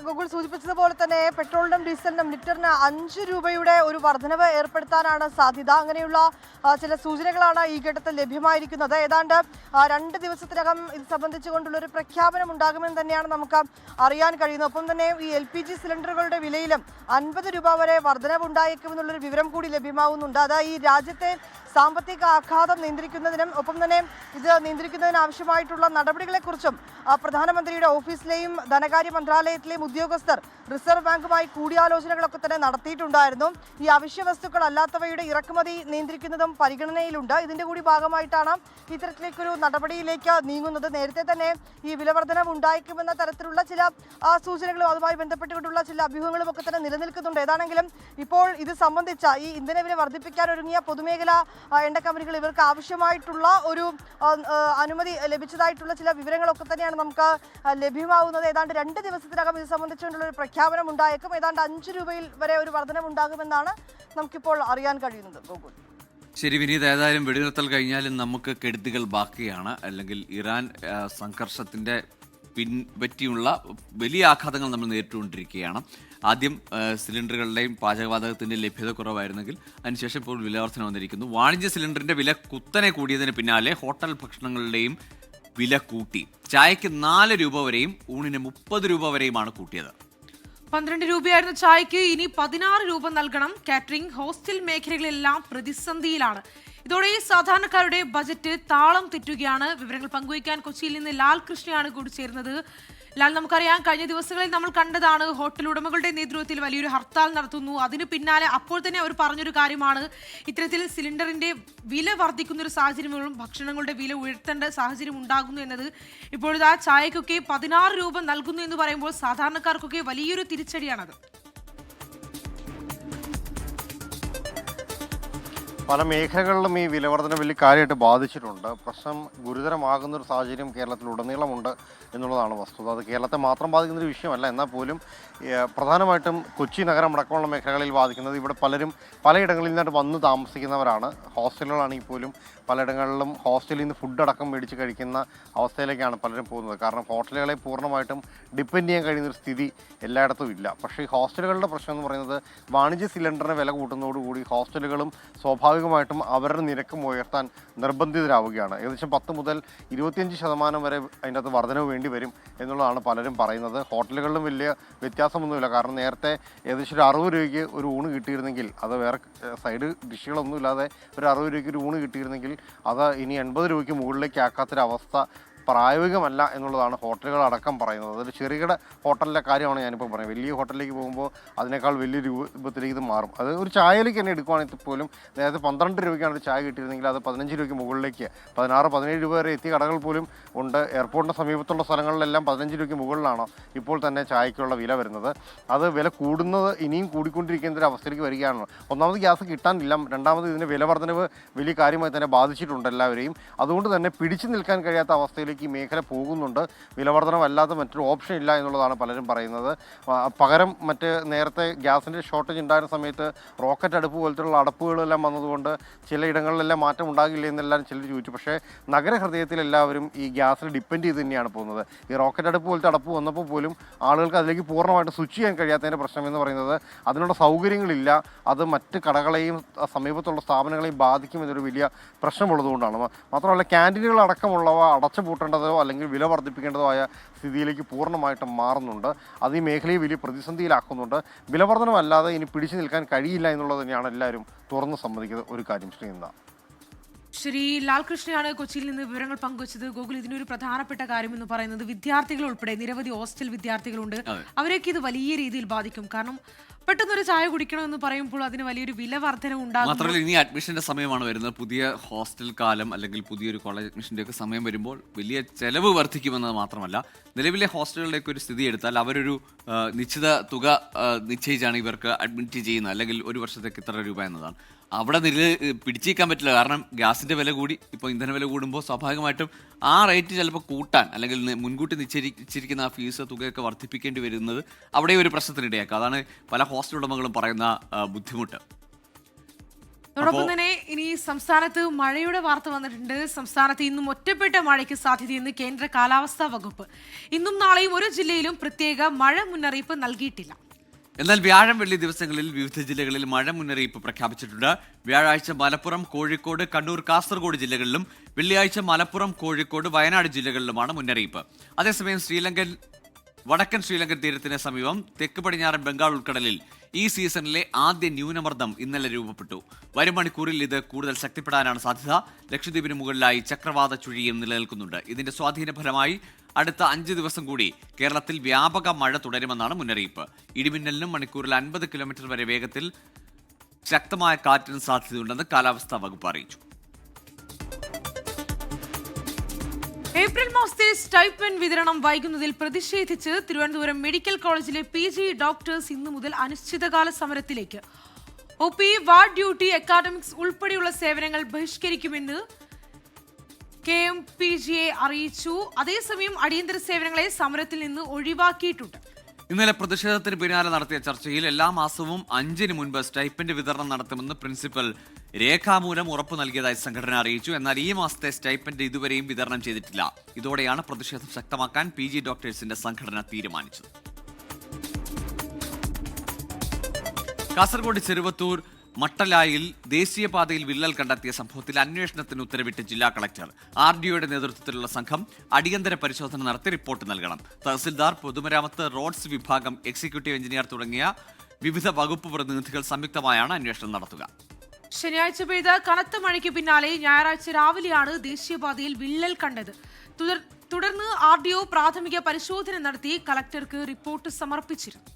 ഗൂഗിൾ സൂചിപ്പിച്ചതുപോലെ തന്നെ പെട്രോളിനും ഡീസലിനും ലിറ്ററിന് 5 രൂപയുടെ ഒരു വർധനവ് ഏർപ്പെടുത്താനാണ് സാധ്യത. അങ്ങനെയുള്ള ചില സൂചനകളാണ് ഈ ഘട്ടത്തിൽ ലഭ്യമായിരിക്കുന്നത്. ഏതാണ്ട് 2 ദിവസത്തിനകം ഇത് സംബന്ധിച്ചുകൊണ്ടുള്ള ഒരു പ്രഖ്യാപനം ഉണ്ടാകുമെന്ന് തന്നെയാണ് നമുക്ക് അറിയാൻ കഴിയുന്നത്. ഒപ്പം തന്നെ ഈ LPG സിലിണ്ടറുകളുടെ വിലയിലും 50 രൂപ വരെ വർധനവ് ഉണ്ടായേക്കുമെന്നുള്ളൊരു വിവരം കൂടി ലഭ്യമാവുന്നുണ്ട്. അത് ഈ രാജ്യത്തെ സാമ്പത്തിക ആഘാതം നിയന്ത്രിക്കുന്നതിനും ഒപ്പം തന്നെ ഇത് നിയന്ത്രിക്കുന്നതിനാവശ്യമായിട്ടുള്ള നടപടികളെക്കുറിച്ചും പ്രധാനമന്ത്രിയുടെ ഓഫീസിലെയും ധനകാര്യ മന്ത്രാലയത്തിലെയും ഉദ്യോഗസ്ഥർ റിസർവ് ബാങ്കുമായി കൂടിയാലോചനകളൊക്കെ തന്നെ നടത്തിയിട്ടുണ്ടായിരുന്നു. ഈ അവശ്യ വസ്തുക്കൾ അല്ലാത്തവയുടെ ഇറക്കുമതി നിയന്ത്രിക്കുന്നതും വിഷയം പരിഗണനയിലുണ്ട്. ഇതിന്റെ കൂടി ഭാഗമായിട്ടാണ് ഇത്തരത്തിലേക്കൊരു നടപടിയിലേക്ക് നീങ്ങുന്നത്. നേരത്തെ തന്നെ ഈ വിലവർധനവ് ഉണ്ടായേക്കുമെന്ന തരത്തിലുള്ള ചില സൂചനകളും അതുമായി ബന്ധപ്പെട്ടുകൊണ്ടുള്ള ചില അഭ്യൂഹങ്ങളും ഒക്കെ തന്നെ നിലനിൽക്കുന്നുണ്ട്. ഏതാണെങ്കിലും ഇപ്പോൾ ഇത് സംബന്ധിച്ച ഈ ഇന്ധനവില വർദ്ധിപ്പിക്കാൻ ഒരുങ്ങിയ പൊതുമേഖലാ എണ്ണ കമ്പനികൾ ഇവർക്ക് ആവശ്യമായിട്ടുള്ള ഒരു അനുമതി ലഭിച്ചതായിട്ടുള്ള ചില വിവരങ്ങളൊക്കെ തന്നെയാണ് നമുക്ക് ലഭ്യമാകുന്നത്. ഏതാണ്ട് 2 ദിവസത്തിനകം ഇത് സംബന്ധിച്ചുകൊണ്ടുള്ള ഒരു പ്രഖ്യാപനം ഉണ്ടായേക്കും. ഏതാണ്ട് 5 രൂപയിൽ വരെ ഒരു വർധനവ് ഉണ്ടാകുമെന്നാണ് നമുക്കിപ്പോൾ അറിയാൻ കഴിയുന്നത്. ഗോകുൽ. ശരി വിനീത്, ഏതായാലും വെടിനിർത്തൽ കഴിഞ്ഞാലും നമുക്ക് കെടുതികൾ ബാക്കിയാണ്. അല്ലെങ്കിൽ ഇറാൻ സംഘർഷത്തിന്റെ പിൻപറ്റിയുള്ള വലിയ ആഘാതങ്ങൾ നമ്മൾ നേരിട്ടുകൊണ്ടിരിക്കുകയാണ്. ആദ്യം സിലിണ്ടറുകളുടെയും പാചകവാതകത്തിൻ്റെയും ലഭ്യത കുറവായിരുന്നെങ്കിൽ അതിനുശേഷം ഇപ്പോൾ വിലവർധന വന്നിരിക്കുന്നു. വാണിജ്യ സിലിണ്ടറിന്റെ വില കുത്തനെ കൂടിയതിന് പിന്നാലെ ഹോട്ടൽ ഭക്ഷണങ്ങളുടെയും വില കൂട്ടി. ചായക്ക് 4 രൂപ വരെയും ഊണിന് 30 രൂപ വരെയുമാണ് കൂട്ടിയത്. 12 രൂപയായിരുന്ന ചായക്ക് ഇനി 16 രൂപ നൽകണം. കാറ്ററിംഗ്, ഹോസ്റ്റൽ മേഖലകളെല്ലാം പ്രതിസന്ധിയിലാണ്. ഇതോടെ സാധാരണക്കാരുടെ ബജറ്റ് താളം തെറ്റുകയാണ്. വിവരങ്ങൾ പങ്കുവയ്ക്കാൻ കൊച്ചിയിൽ നിന്ന് ലാൽ കൃഷ്ണയാണ് കൂടി ചേരുന്നത്. ലാൽ, നമുക്കറിയാം, കഴിഞ്ഞ ദിവസങ്ങളിൽ നമ്മൾ കണ്ടതാണ് ഹോട്ടൽ ഉടമകളുടെ നേതൃത്വത്തിൽ വലിയൊരു ഹർത്താൽ നടത്തുന്നു. അതിന് പിന്നാലെ അപ്പോൾ തന്നെ അവർ പറഞ്ഞൊരു കാര്യമാണ്, ഇത്തരത്തിൽ സിലിണ്ടറിന്റെ വില വർദ്ധിക്കുന്ന ഒരു സാഹചര്യങ്ങളും ഭക്ഷണങ്ങളുടെ വില ഉയർത്തേണ്ട സാഹചര്യം ഉണ്ടാകുന്നു എന്നത്. ഇപ്പോഴിതാ ചായക്കൊക്കെ 16 രൂപ നൽകുന്നു എന്ന് പറയുമ്പോൾ സാധാരണക്കാർക്കൊക്കെ വലിയൊരു തിരിച്ചടിയാണത്. പല മേഖലകളിലും ഈ വിലവർധന വലിയ കാര്യമായിട്ട് ബാധിച്ചിട്ടുണ്ട്. പ്രശ്നം ഗുരുതരമാകുന്ന ഒരു സാഹചര്യം കേരളത്തിലുടനീളമുണ്ട് എന്നുള്ളതാണ് വസ്തുത. അത് കേരളത്തെ മാത്രം ബാധിക്കുന്ന ഒരു വിഷയമല്ല. എന്നാൽ പോലും പ്രധാനമായിട്ടും കൊച്ചി നഗരം അടക്കമുള്ള മേഖലകളിൽ ബാധിക്കുന്നത് ഇവിടെ പലരും പലയിടങ്ങളിൽ നിന്നായിട്ട് വന്ന് താമസിക്കുന്നവരാണ്. ഹോസ്റ്റലുകളാണെങ്കിൽ പോലും പലയിടങ്ങളിലും ഹോസ്റ്റലിൽ നിന്ന് ഫുഡ് അടക്കം മേടിച്ച് കഴിക്കുന്ന അവസ്ഥയിലേക്കാണ് പലരും പോകുന്നത്. കാരണം ഹോട്ടലുകളെ പൂർണ്ണമായിട്ടും ഡിപ്പെൻഡ് ചെയ്യാൻ കഴിയുന്നൊരു സ്ഥിതി എല്ലായിടത്തും ഇല്ല. പക്ഷേ ഈ ഹോസ്റ്റലുകളുടെ പ്രശ്നം എന്ന് പറയുന്നത് വാണിജ്യ സിലിണ്ടറിന് വില കൂട്ടുന്നതോടുകൂടി ഹോസ്റ്റലുകളും സ്വാഭാവികമായിട്ടും അവരുടെ നിരക്കും ഉയർത്താൻ നിർബന്ധിതരാവുകയാണ്. ഏകദേശം 10 മുതൽ 25% വരെ അതിൻ്റെ അകത്ത് വർധനവ് വേണ്ടി വരും എന്നുള്ളതാണ് പലരും പറയുന്നത്. ഹോട്ടലുകളിലും വലിയ വ്യത്യാസമൊന്നുമില്ല. കാരണം നേരത്തെ ഏകദേശം ഒരു 60 രൂപയ്ക്ക് ഒരു ഊണ് കിട്ടിയിരുന്നെങ്കിൽ, അത് വേറെ സൈഡ് ഡിഷുകളൊന്നും ഇല്ലാതെ ഒരു 60 രൂപയ്ക്ക് ഒരു ഊണ് കിട്ടിയിരുന്നെങ്കിൽ അത് ഇനി 80 രൂപയ്ക്ക് മുകളിലേക്ക് ആക്കാത്തൊരവസ്ഥ പ്രായോഗികമല്ല എന്നുള്ളതാണ് ഹോട്ടലുകൾ അടക്കം പറയുന്നത്. അതൊരു ചെറുകിട ഹോട്ടലിൻ്റെ കാര്യമാണ് ഞാനിപ്പോൾ പറയുന്നത്. വലിയ ഹോട്ടലിലേക്ക് പോകുമ്പോൾ അതിനേക്കാൾ വലിയ രൂപത്തിലേക്ക് ഇത് മാറും. അത് ഒരു ചായയിലേക്ക് തന്നെ എടുക്കുകയാണെങ്കിൽ പോലും നേരത്തെ 12 രൂപയ്ക്കാണ് ഒരു ചായ കിട്ടിയിരുന്നെങ്കിൽ അത് 15 രൂപയ്ക്ക് മുകളിലേക്ക് 16-17 രൂപ വരെ എത്തിയ കടകൾ പോലും ഉണ്ട്. എയർപോർട്ടിന് സമീപത്തുള്ള സ്ഥലങ്ങളിലെല്ലാം 15 രൂപയ്ക്ക് മുകളിലാണ് ഇപ്പോൾ തന്നെ ചായക്കുള്ള വില വരുന്നത്. അത് വില കൂടുന്നത് ഇനിയും കൂടിക്കൊണ്ടിരിക്കുന്ന ഒരു അവസ്ഥയിലേക്ക് വരികയാണ്. ഒന്നാമത് ഗ്യാസ് കിട്ടാനില്ല, രണ്ടാമത് ഇതിൻ്റെ വില വർധനവ് വലിയ കാര്യമായി തന്നെ ബാധിച്ചിട്ടുണ്ട് എല്ലാവരെയും. അതുകൊണ്ട് തന്നെ പിടിച്ചു നിൽക്കാൻ കഴിയാത്ത അവസ്ഥയിലേക്ക് ഈ മേഖല പോകുന്നുണ്ട്. വിലവർധനമല്ലാതെ മറ്റൊരു ഓപ്ഷൻ ഇല്ല എന്നുള്ളതാണ് പലരും പറയുന്നത്. പകരം നേരത്തെ ഗ്യാസിൻ്റെ ഷോർട്ടേജ് ഉണ്ടായിരുന്ന സമയത്ത് റോക്കറ്റ് അടുപ്പ് പോലത്തുള്ള അടപ്പുകളെല്ലാം വന്നതുകൊണ്ട് ചിലയിടങ്ങളിലെല്ലാം മാറ്റം ഉണ്ടാകില്ല എന്നെല്ലാം ചിലർ ചോദിച്ചു. പക്ഷേ നഗരഹൃദയത്തിൽ എല്ലാവരും ഈ ഗ്യാസിൽ ഡിപ്പെൻഡ് ചെയ്ത് തന്നെയാണ് പോകുന്നത്. ഈ റോക്കറ്റ് അടുപ്പ് പോലത്തെ അടപ്പ് വന്നപ്പോൾ പോലും ആളുകൾക്ക് അതിലേക്ക് പൂർണ്ണമായിട്ട് സ്വിച്ച് ചെയ്യാൻ കഴിയാത്തതിൻ്റെ പ്രശ്നം എന്ന് പറയുന്നത് അതിനുള്ള സൗകര്യങ്ങളില്ല. അത് മറ്റ് കടകളെയും സമീപത്തുള്ള സ്ഥാപനങ്ങളെയും ബാധിക്കുമെന്നൊരു വലിയ പ്രശ്നമുള്ളതുകൊണ്ടാണ്. മാത്രമല്ല ക്യാൻറ്റീനുകൾ അടക്കമുള്ളവ അടച്ചുപൂട്ടേണ്ടതോ അല്ലെങ്കിൽ വില വർദ്ധിപ്പിക്കേണ്ടതോ ആയ സ്ഥിതിയിലേക്ക് പൂർണ്ണമായിട്ടും മാറുന്നുണ്ട്. അത് ഈ മേഖലയെ വലിയ പ്രതിസന്ധിയിലാക്കുന്നുണ്ട്. വിലവർധനമല്ലാതെ ഇനി പിടിച്ചു നിൽക്കാൻ കഴിയില്ല എന്നുള്ളത് തന്നെയാണ് എല്ലാവരും തുറന്ന് സമ്മതിക്കുന്ന ഒരു കാര്യം. ശ്രീ ലാൽകൃഷ്ണയാണ് കൊച്ചിയിൽ നിന്ന് വിവരങ്ങൾ പങ്കുവച്ചത്. ഗോകുൽ, ഇതിനൊരു പ്രധാനപ്പെട്ട കാര്യം എന്ന് പറയുന്നത് വിദ്യാർത്ഥികൾ ഉൾപ്പെടെ നിരവധി ഹോസ്റ്റൽ വിദ്യാർത്ഥികളുണ്ട്. അവരൊക്കെ ഇത് വലിയ രീതിയിൽ ബാധിക്കും. കാരണം പെട്ടെന്നൊരു ചായ കുടിക്കണമെന്ന് പറയുമ്പോൾ അതിന് വലിയൊരു വില വർധന ഉണ്ടാകും. മാത്രമല്ല ഇനി അഡ്മിഷന്റെ സമയമാണ് വരുന്നത്. പുതിയ ഹോസ്റ്റൽ കാലം അല്ലെങ്കിൽ പുതിയൊരു കോളേജ് അഡ്മിഷന്റെ ഒക്കെ സമയം വരുമ്പോൾ വലിയ ചെലവ് വർദ്ധിക്കുമെന്നത് മാത്രമല്ല, നിലവിലെ ഹോസ്റ്റലുകളുടെയൊക്കെ ഒരു സ്ഥിതി എടുത്താൽ അവരൊരു നിശ്ചിത തുക നിശ്ചയിച്ചാണ് ഇവർക്ക് അഡ്മിറ്റ് ചെയ്യുന്നത്. അല്ലെങ്കിൽ ഒരു വർഷത്തേക്ക് ഇത്ര രൂപ എന്നതാണ്. അവിടെ പിടിച്ചേക്കാൻ പറ്റില്ല. കാരണം ഗ്യാസിന്റെ വില കൂടി, ഇപ്പോൾ ഇന്ധന വില കൂടുമ്പോൾ സ്വാഭാവികമായിട്ടും ആ റേറ്റ് ചിലപ്പോൾ കൂട്ടാൻ അല്ലെങ്കിൽ മുൻകൂട്ടി നിശ്ചയിച്ചിരിക്കുന്ന ആ ഫീസ് തുകയൊക്കെ വർദ്ധിപ്പിക്കേണ്ടി വരുന്നത് അവിടെ ഒരു പ്രശ്നത്തിനിടയാക്കും. അതാണ് പല ഹോസ്റ്റൽ ഉടമകളും പറയുന്ന ബുദ്ധിമുട്ട്. അതോടൊപ്പം തന്നെ ഇനി സംസ്ഥാനത്ത് മഴയുടെ വാർത്ത വന്നിട്ടുണ്ട്. സംസ്ഥാനത്ത് ഇന്നും ഒറ്റപ്പെട്ട മഴയ്ക്ക് സാധ്യതയെന്ന് കേന്ദ്ര കാലാവസ്ഥാ വകുപ്പ്. ഇന്നും നാളെയും ഒരു ജില്ലയിലും പ്രത്യേക മഴ മുന്നറിയിപ്പ് നൽകിയിട്ടില്ല. എന്നാൽ വ്യാഴം വെള്ളി ദിവസങ്ങളിൽ വിവിധ ജില്ലകളിൽ മഴ മുന്നറിയിപ്പ് പ്രഖ്യാപിച്ചിട്ടുണ്ട്. വ്യാഴാഴ്ച മലപ്പുറം, കോഴിക്കോട്, കണ്ണൂർ, കാസർഗോഡ് ജില്ലകളിലും വെള്ളിയാഴ്ച മലപ്പുറം, കോഴിക്കോട്, വയനാട് ജില്ലകളിലുമാണ് മുന്നറിയിപ്പ്. അതേസമയം വടക്കൻ ശ്രീലങ്കൻ തീരത്തിന് സമീപം തെക്ക് പടിഞ്ഞാറൻ ബംഗാൾ ഉൾക്കടലിൽ ഈ സീസണിലെ ആദ്യ ന്യൂനമർദ്ദം ഇന്നലെ രൂപപ്പെട്ടു. വരും മണിക്കൂറിൽ ഇത് കൂടുതൽ ശക്തിപ്പെടാനാണ് സാധ്യത. ലക്ഷദ്വീപിന് മുകളിലായി ചക്രവാത ചുഴിയും നിലനിൽക്കുന്നുണ്ട്. ഇതിന്റെ സ്വാധീന ഫലമായി അടുത്ത 5 ദിവസം കൂടി കേരളത്തിൽ വ്യാപക മഴ തുടരുമെന്നാണ് മുന്നറിയിപ്പ്. ഇടിമിന്നലിനും മണിക്കൂറിൽ 50 കിലോമീറ്റർ വരെ വേഗത്തിൽ ശക്തമായ കാറ്റിന് സാധ്യതയുണ്ടെന്ന് കാലാവസ്ഥാ വകുപ്പ് അറിയിച്ചു. ഏപ്രിൽ മാസത്തെ സ്റ്റൈപ്പൻഡ് വിതരണം വൈകുന്നതിൽ പ്രതിഷേധിച്ച് തിരുവനന്തപുരം മെഡിക്കൽ കോളേജിലെ PG ഡോക്ടേഴ്സ് ഇന്നു മുതൽ അനിശ്ചിതകാല സമരത്തിലേക്ക്. OP, വാർഡ് ഡ്യൂട്ടി, അക്കാഡമിക്സ് ഉൾപ്പെടെയുള്ള സേവനങ്ങൾ ബഹിഷ്കരിക്കുമെന്ന് KMPGA അറിയിച്ചു. അതേസമയം അടിയന്തര സേവനങ്ങളെ സമരത്തിൽ നിന്ന് ഒഴിവാക്കിയിട്ടുണ്ട്. ഇന്നലെ പ്രതിഷേധത്തിന് പിന്നാലെ നടത്തിയ ചർച്ചയിൽ എല്ലാ മാസവും 5-ന് മുൻപ് സ്റ്റൈപ്പൻഡ് വിതരണം നടത്തുമെന്ന് പ്രിൻസിപ്പൽ രേഖാമൂലം ഉറപ്പു നൽകിയതായി സംഘടന അറിയിച്ചു. എന്നാൽ ഈ മാസത്തെ സ്റ്റൈപ്പൻഡ് ഇതുവരെയും വിതരണം ചെയ്തിട്ടില്ല. ഇതോടെയാണ് പ്രതിഷേധം ശക്തമാക്കാൻ PG ഡോക്ടേഴ്സിന്റെ സംഘടന തീരുമാനിച്ചത്. കാസർഗോഡ് ചെറുവത്തൂർ മട്ടലായിൽ ദേശീയപാതയിൽ വിള്ളൽ കണ്ടെത്തിയ സംഭവത്തിൽ അന്വേഷണത്തിന് ഉത്തരവിട്ട് ജില്ലാ കളക്ടർ. RDOയുടെ നേതൃത്വത്തിലുള്ള സംഘം അടിയന്തര പരിശോധന നടത്തി റിപ്പോർട്ട് നൽകണം. തഹസിൽദാർ, പൊതുമരാമത്ത്, റോഡ്സ് വിഭാഗം, എക്സിക്യൂട്ടീവ് എഞ്ചിനീയർ തുടങ്ങിയ വിവിധ വകുപ്പ് പ്രതിനിധികൾ സംയുക്തമായാണ് അന്വേഷണം നടത്തുക. ശനിയാഴ്ച പെയ്ത കനത്ത മഴയ്ക്ക് പിന്നാലെ ഞായറാഴ്ച രാവിലെയാണ് ദേശീയപാതയിൽ വിള്ളൽ കണ്ടത്. തുടർന്ന് RDO പ്രാഥമിക പരിശോധന നടത്തി കളക്ടർക്ക് റിപ്പോർട്ട് സമർപ്പിച്ചിരുന്നു.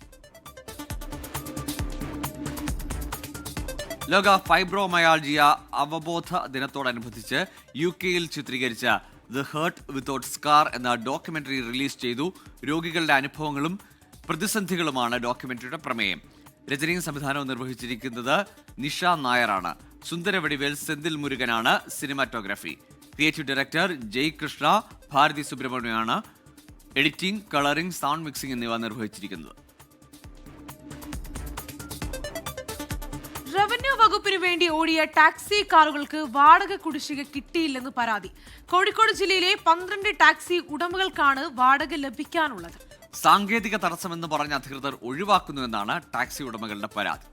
ലോക ഫൈബ്രോമയാൾജിയ അവബോധ ദിനത്തോടനുബന്ധിച്ച് UK-യിൽ ചിത്രീകരിച്ച ദ ഹേർട്ട് വിത്തൌട്ട് സ്കാർ എന്ന ഡോക്യുമെന്ററി റിലീസ് ചെയ്തു. രോഗികളുടെ അനുഭവങ്ങളും പ്രതിസന്ധികളുമാണ് ഡോക്യുമെന്ററിയുടെ പ്രമേയം. രചനയും സംവിധാനവും നിർവഹിച്ചിരിക്കുന്നത് നിഷ നായരാണ്. സുന്ദരവടിവേൽ സെന്തിൽ മുരുകനാണ് cinematography. Creative director Jai Krishna, Bharathi സുബ്രഹ്മണ്യമാണ് എഡിറ്റിംഗ്, കളറിംഗ്, സൗണ്ട് മിക്സിംഗ് എന്നിവ നിർവഹിച്ചിരിക്കുന്നത്. റവന്യൂ വകുപ്പിന് വേണ്ടി ഓടിയ ടാക്സി കാറുകൾക്ക് വാടക കുടിശ്ശിക കിട്ടിയില്ലെന്ന് പരാതി. കോഴിക്കോട് ജില്ലയിലെ 12 ടാക്സി ഉടമകൾക്കാണ് വാടക ലഭിക്കാനുള്ളത്. സാങ്കേതിക തടസ്സമെന്ന് പറഞ്ഞ അധികൃതർ ഒഴിവാക്കുന്നുവെന്നാണ് ടാക്സി ഉടമകളുടെ പരാതി.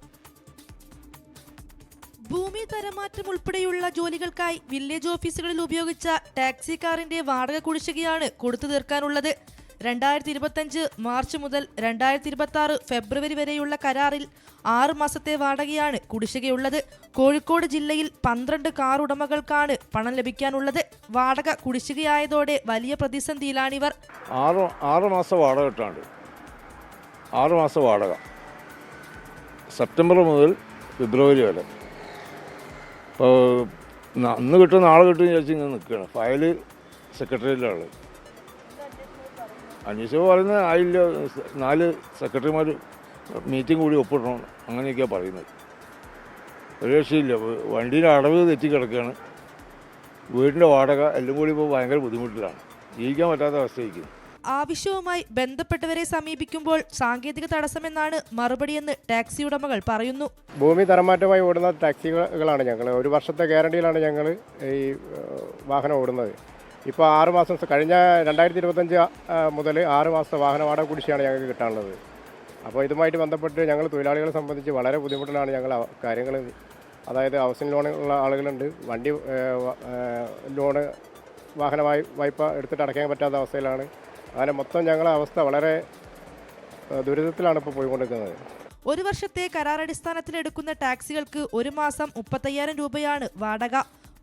ഭൂമി തരമാറ്റം ഉൾപ്പെടെയുള്ള ജോലികൾക്കായി വില്ലേജ് ഓഫീസുകളിൽ ഉപയോഗിച്ച ടാക്സി കാറിന്റെ വാടക കുടിശ്ശികയാണ് കൊടുത്തു തീർക്കാനുള്ളത്. 2025 മാർച്ച് മുതൽ 2026 ഫെബ്രുവരി വരെയുള്ള കരാറിൽ 6 മാസത്തെ വാടകയാണ് കുടിശ്ശികയുള്ളത്. കോഴിക്കോട് ജില്ലയിൽ 12 കാർ ഉടമകൾക്കാണ് പണം ലഭിക്കാനുള്ളത്. വാടക കുടിശ്ശികയായതോടെ വലിയ പ്രതിസന്ധിയിലാണിവർ. 6 മാസം വാടക കിട്ടാണ്ട് 6 മാസം വാടക സെപ്റ്റംബർ മുതൽ ഫെബ്രുവരി വരെ. ഇപ്പോൾ ഇന്ന് കിട്ടും നാളെ കിട്ടും വിചാരിച്ച് ഇങ്ങനെ നിൽക്കുകയാണ്. ഫയല് സെക്രട്ടറിയിലാണ്. അന്വേഷിച്ചപ്പോൾ പറയുന്നത് ആയില്ല, 4 സെക്രട്ടറിമാർ മീറ്റിംഗ് കൂടി ഒപ്പിടണം, അങ്ങനെയൊക്കെയാണ് പറയുന്നത്. ഒരു രക്ഷയില്ല. വണ്ടീൻ്റെ അടവ് തെറ്റിക്കിടക്കുകയാണ്. വീടിൻ്റെ വാടക എല്ലാം കൂടി ഇപ്പോൾ ഭയങ്കര ബുദ്ധിമുട്ടിലാണ്. ജീവിക്കാൻ പറ്റാത്ത അവസ്ഥയ്ക്ക്. ആവശ്യവുമായി ബന്ധപ്പെട്ടവരെ സമീപിക്കുമ്പോൾ സാങ്കേതിക തടസ്സമെന്നാണ് മറുപടിയെന്ന് ടാക്സി ഉടമകൾ പറയുന്നു. ഭൂമി തരംമാറ്റമായി ഓടുന്ന ടാക്സികളാണ് ഞങ്ങൾ. 1 വർഷത്തെ ഗ്യാരണ്ടിയിലാണ് ഞങ്ങൾ ഈ വാഹനം ഓടുന്നത്. ഇപ്പോൾ 6 മാസം കഴിഞ്ഞ 2025 മുതൽ 6 മാസത്തെ വാഹന വാടക കുടിശ്ശികയാണ് ഞങ്ങൾക്ക് കിട്ടാനുള്ളത്. അപ്പോൾ ഇതുമായിട്ട് ബന്ധപ്പെട്ട് ഞങ്ങൾ തൊഴിലാളികളെ സംബന്ധിച്ച് വളരെ ബുദ്ധിമുട്ടിലാണ് ഞങ്ങൾ കാര്യങ്ങൾ. അതായത് ഹൗസിംഗ് ലോൺ ഉള്ള ആളുകളുണ്ട്, വണ്ടി ലോണ്, വാഹന വായ്പ എടുത്തിട്ട് അടയ്ക്കാൻ പറ്റാത്ത അവസ്ഥയിലാണ്. അങ്ങനെ മൊത്തം ഞങ്ങളുടെ അവസ്ഥ വളരെ ദുരിതത്തിലാണ് ഇപ്പോൾ പോയിക്കൊണ്ടിരിക്കുന്നത്. 1 വർഷത്തെ കരാറടിസ്ഥാനത്തിൽ എടുക്കുന്ന ടാക്സികൾക്ക് 1 മാസം 35,000 രൂപയാണ് വാടക.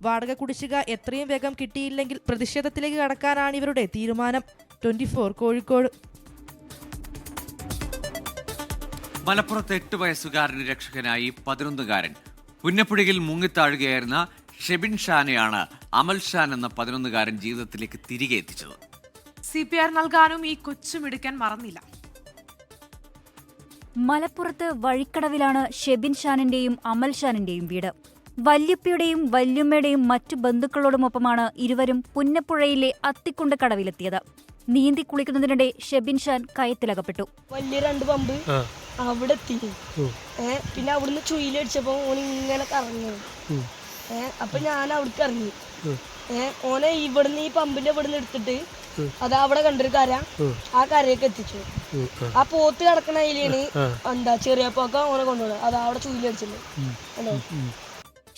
വാടക കുടിശ്ശിക എത്രയും വേഗം കിട്ടിയില്ലെങ്കിൽ പ്രതിഷേധത്തിലേക്ക് കടക്കാനാണ് ഇവരുടെ തീരുമാനം. 24 കോഴിക്കോട്. മലപ്പുറത്ത് 8 വയസ്സുകാരന് രക്ഷകനായി 11കാരൻ. പുന്നപ്പുഴയിൽ മുങ്ങിത്താഴുകയായിരുന്ന ഷെബിൻ ഷാനെയാണ് അമൽ ഷാൻ എന്ന 11കാരൻ ജീവിതത്തിലേക്ക് തിരികെ എത്തിച്ചത്. CPR നൽകാനും ഈ കൊച്ചുമിടുക്കൻ മറന്നില്ല. മലപ്പുറത്ത് വഴിക്കടവിലാണ് ഷെബിൻ ഷാനിന്റെയും അമൽ ഷാനിന്റെയും വീട്. വല്യുപ്പയുടെയും വല്യുമ്മയുടെയും മറ്റു ബന്ധുക്കളോടുമൊപ്പമാണ് ഇരുവരും പുന്നപ്പുഴയിലെ അത്തിക്കുണ്ട് കടവിലെത്തിയത്. നീന്തി കുളിക്കുന്നതിനിടെ ഷെബിൻ ഷാൻ കയത്തിലകപ്പെട്ടു. വലിയ 2 പമ്പ് അവിടെ എത്തി. പിന്നെ അവിടുന്ന് ചുയിലടിച്ചപ്പോ ഓൻ ഇങ്ങനെ കറങ്ങി. അപ്പൊ ഞാൻ അവിടേക്ക് ഇറങ്ങി. ഓനെ ഇവിടുന്ന് ഈ പമ്പിന്റെ ഇവിടുന്ന് എടുത്തിട്ട് അത് അവിടെ കണ്ടൊരു കര, ആ കരയൊക്കെ എത്തിച്ചു. ആ പോത്ത് കിടക്കണ അതിലാണ് ചെറിയ പോക്ക ഓനെ കൊണ്ടുപോകുന്നത്. അത് അവിടെ ചുയിലടിച്ചത്.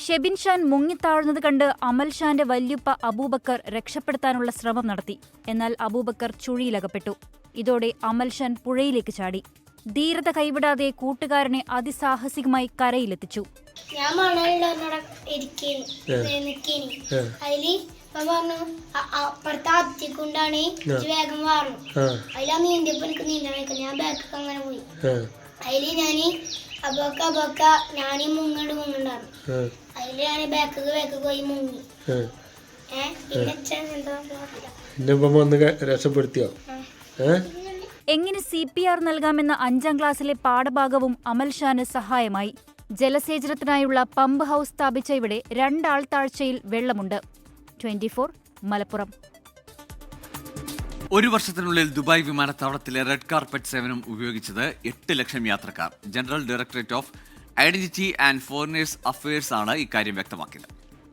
ഷെബിൻ ഷാൻ മുങ്ങിത്താഴുന്നത് കണ്ട് അമൽ ഷാന്റെ വല്യുപ്പ അബൂബക്കർ രക്ഷപ്പെടുത്താനുള്ള ശ്രമം നടത്തി. എന്നാൽ അബൂബക്കർ ചുഴിയിലകപ്പെട്ടു. ഇതോടെ അമൽ ഷാൻ പുഴയിലേക്ക് ചാടി. ധീരത കൈവിടാതെ കൂട്ടുകാരനെ അതിസാഹസികമായി കരയിലെത്തിച്ചു. ഞാൻ മണലിലൊന്നോടെ അതില് പറഞ്ഞു അപ്പുറത്തെ അത്തിക്കൊണ്ടാണ് വേഗം വാറും. അതിലാ നീന്തിയപ്പോ എനിക്ക് നീന്താൻ വയ്ക്കുന്നത്. ഞാൻ ബാക്കൊക്കെ അങ്ങനെ പോയി. അതില് ഞാന് അബക്ക ഞാനീ മുങ്ങണ്ടായിരുന്നു. അതില് ഞാന് ബാക്ക് പോയി മുങ്ങി. പിന്നെ അച്ഛൻ എന്താ രക്ഷപ്പെടുത്തിയോ? എങ്ങനെ CPR നൽകാമെന്ന 5ാം ക്ലാസ്സിലെ പാഠഭാഗവും അമൽഷാന് സഹായമായി. ജലസേചനത്തിനായുള്ള പമ്പ് ഹൌസ് സ്ഥാപിച്ച ഇവിടെ 2 ആൾത്താഴ്ചയിൽ വെള്ളമുണ്ട്. 24 മലപ്പുറം. ഒരു വർഷത്തിനുള്ളിൽ ദുബായ് വിമാനത്താവളത്തിലെ റെഡ് കാർപ്പറ്റ് സേവനം ഉപയോഗിച്ചത് 8 ലക്ഷം യാത്രക്കാർ. General directorate of identity and foreigners affairs ആണ് ഇക്കാര്യം വ്യക്തമാക്കിയത്.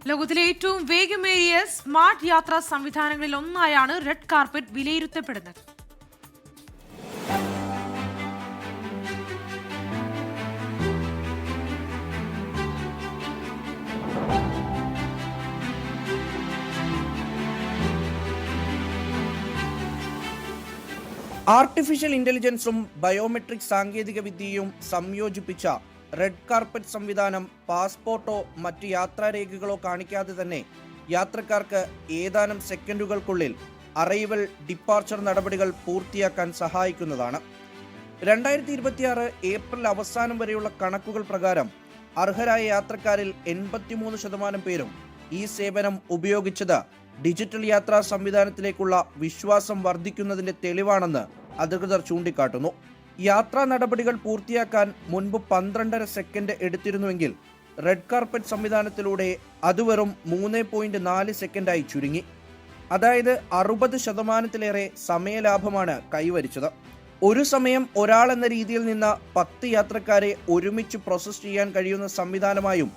ലോകത്തിലെ ഏറ്റവും വേഗമേറിയ സ്മാർട്ട് യാത്രാ സംവിധാനങ്ങളിൽ ഒന്നായാണ് റെഡ് കാർപ്പറ്റ് വിലയിരുത്തപ്പെടുന്നത്. ആർട്ടിഫിഷ്യൽ ഇന്റലിജൻസും ബയോമെട്രിക് സാങ്കേതിക വിദ്യയും സംയോജിപ്പിച്ച റെഡ് കാർപ്പറ്റ് സംവിധാനം പാസ്പോർട്ടോ മറ്റ് യാത്രാരേഖകളോ കാണിക്കാതെ തന്നെ യാത്രക്കാർക്ക് ഏതാനും സെക്കൻഡുകൾക്കുള്ളിൽ അറൈവൽ ഡിപ്പാർച്ചർ നടപടികൾ പൂർത്തിയാക്കാൻ സഹായിക്കുന്നതാണ്. 2026 ഏപ്രിൽ അവസാനം വരെയുള്ള കണക്കുകൾ പ്രകാരം അർഹരായ യാത്രക്കാരിൽ 83% പേരും ഈ സേവനം ഉപയോഗിച്ചത് ഡിജിറ്റൽ യാത്രാ സംവിധാനത്തിലേക്കുള്ള വിശ്വാസം വർദ്ധിക്കുന്നതിന്റെ തെളിവാണെന്ന് അധികൃതർ ചൂണ്ടിക്കാട്ടുന്നു. യാത്രാ നടപടികൾ പൂർത്തിയാക്കാൻ മുൻപ് 12.5 സെക്കൻഡ് എടുത്തിരുന്നുവെങ്കിൽ റെഡ് കാർപ്പറ്റ് സംവിധാനത്തിലൂടെ അത് വെറും 3.4 സെക്കൻഡായി ചുരുങ്ങി. അതായത് 60% സമയലാഭമാണ് കൈവരിച്ചത്. ഒരു സമയം ഒരാൾ എന്ന രീതിയിൽ നിന്ന് 10 യാത്രക്കാരെ ഒരുമിച്ച് പ്രോസസ് ചെയ്യാൻ കഴിയുന്ന സംവിധാനമായും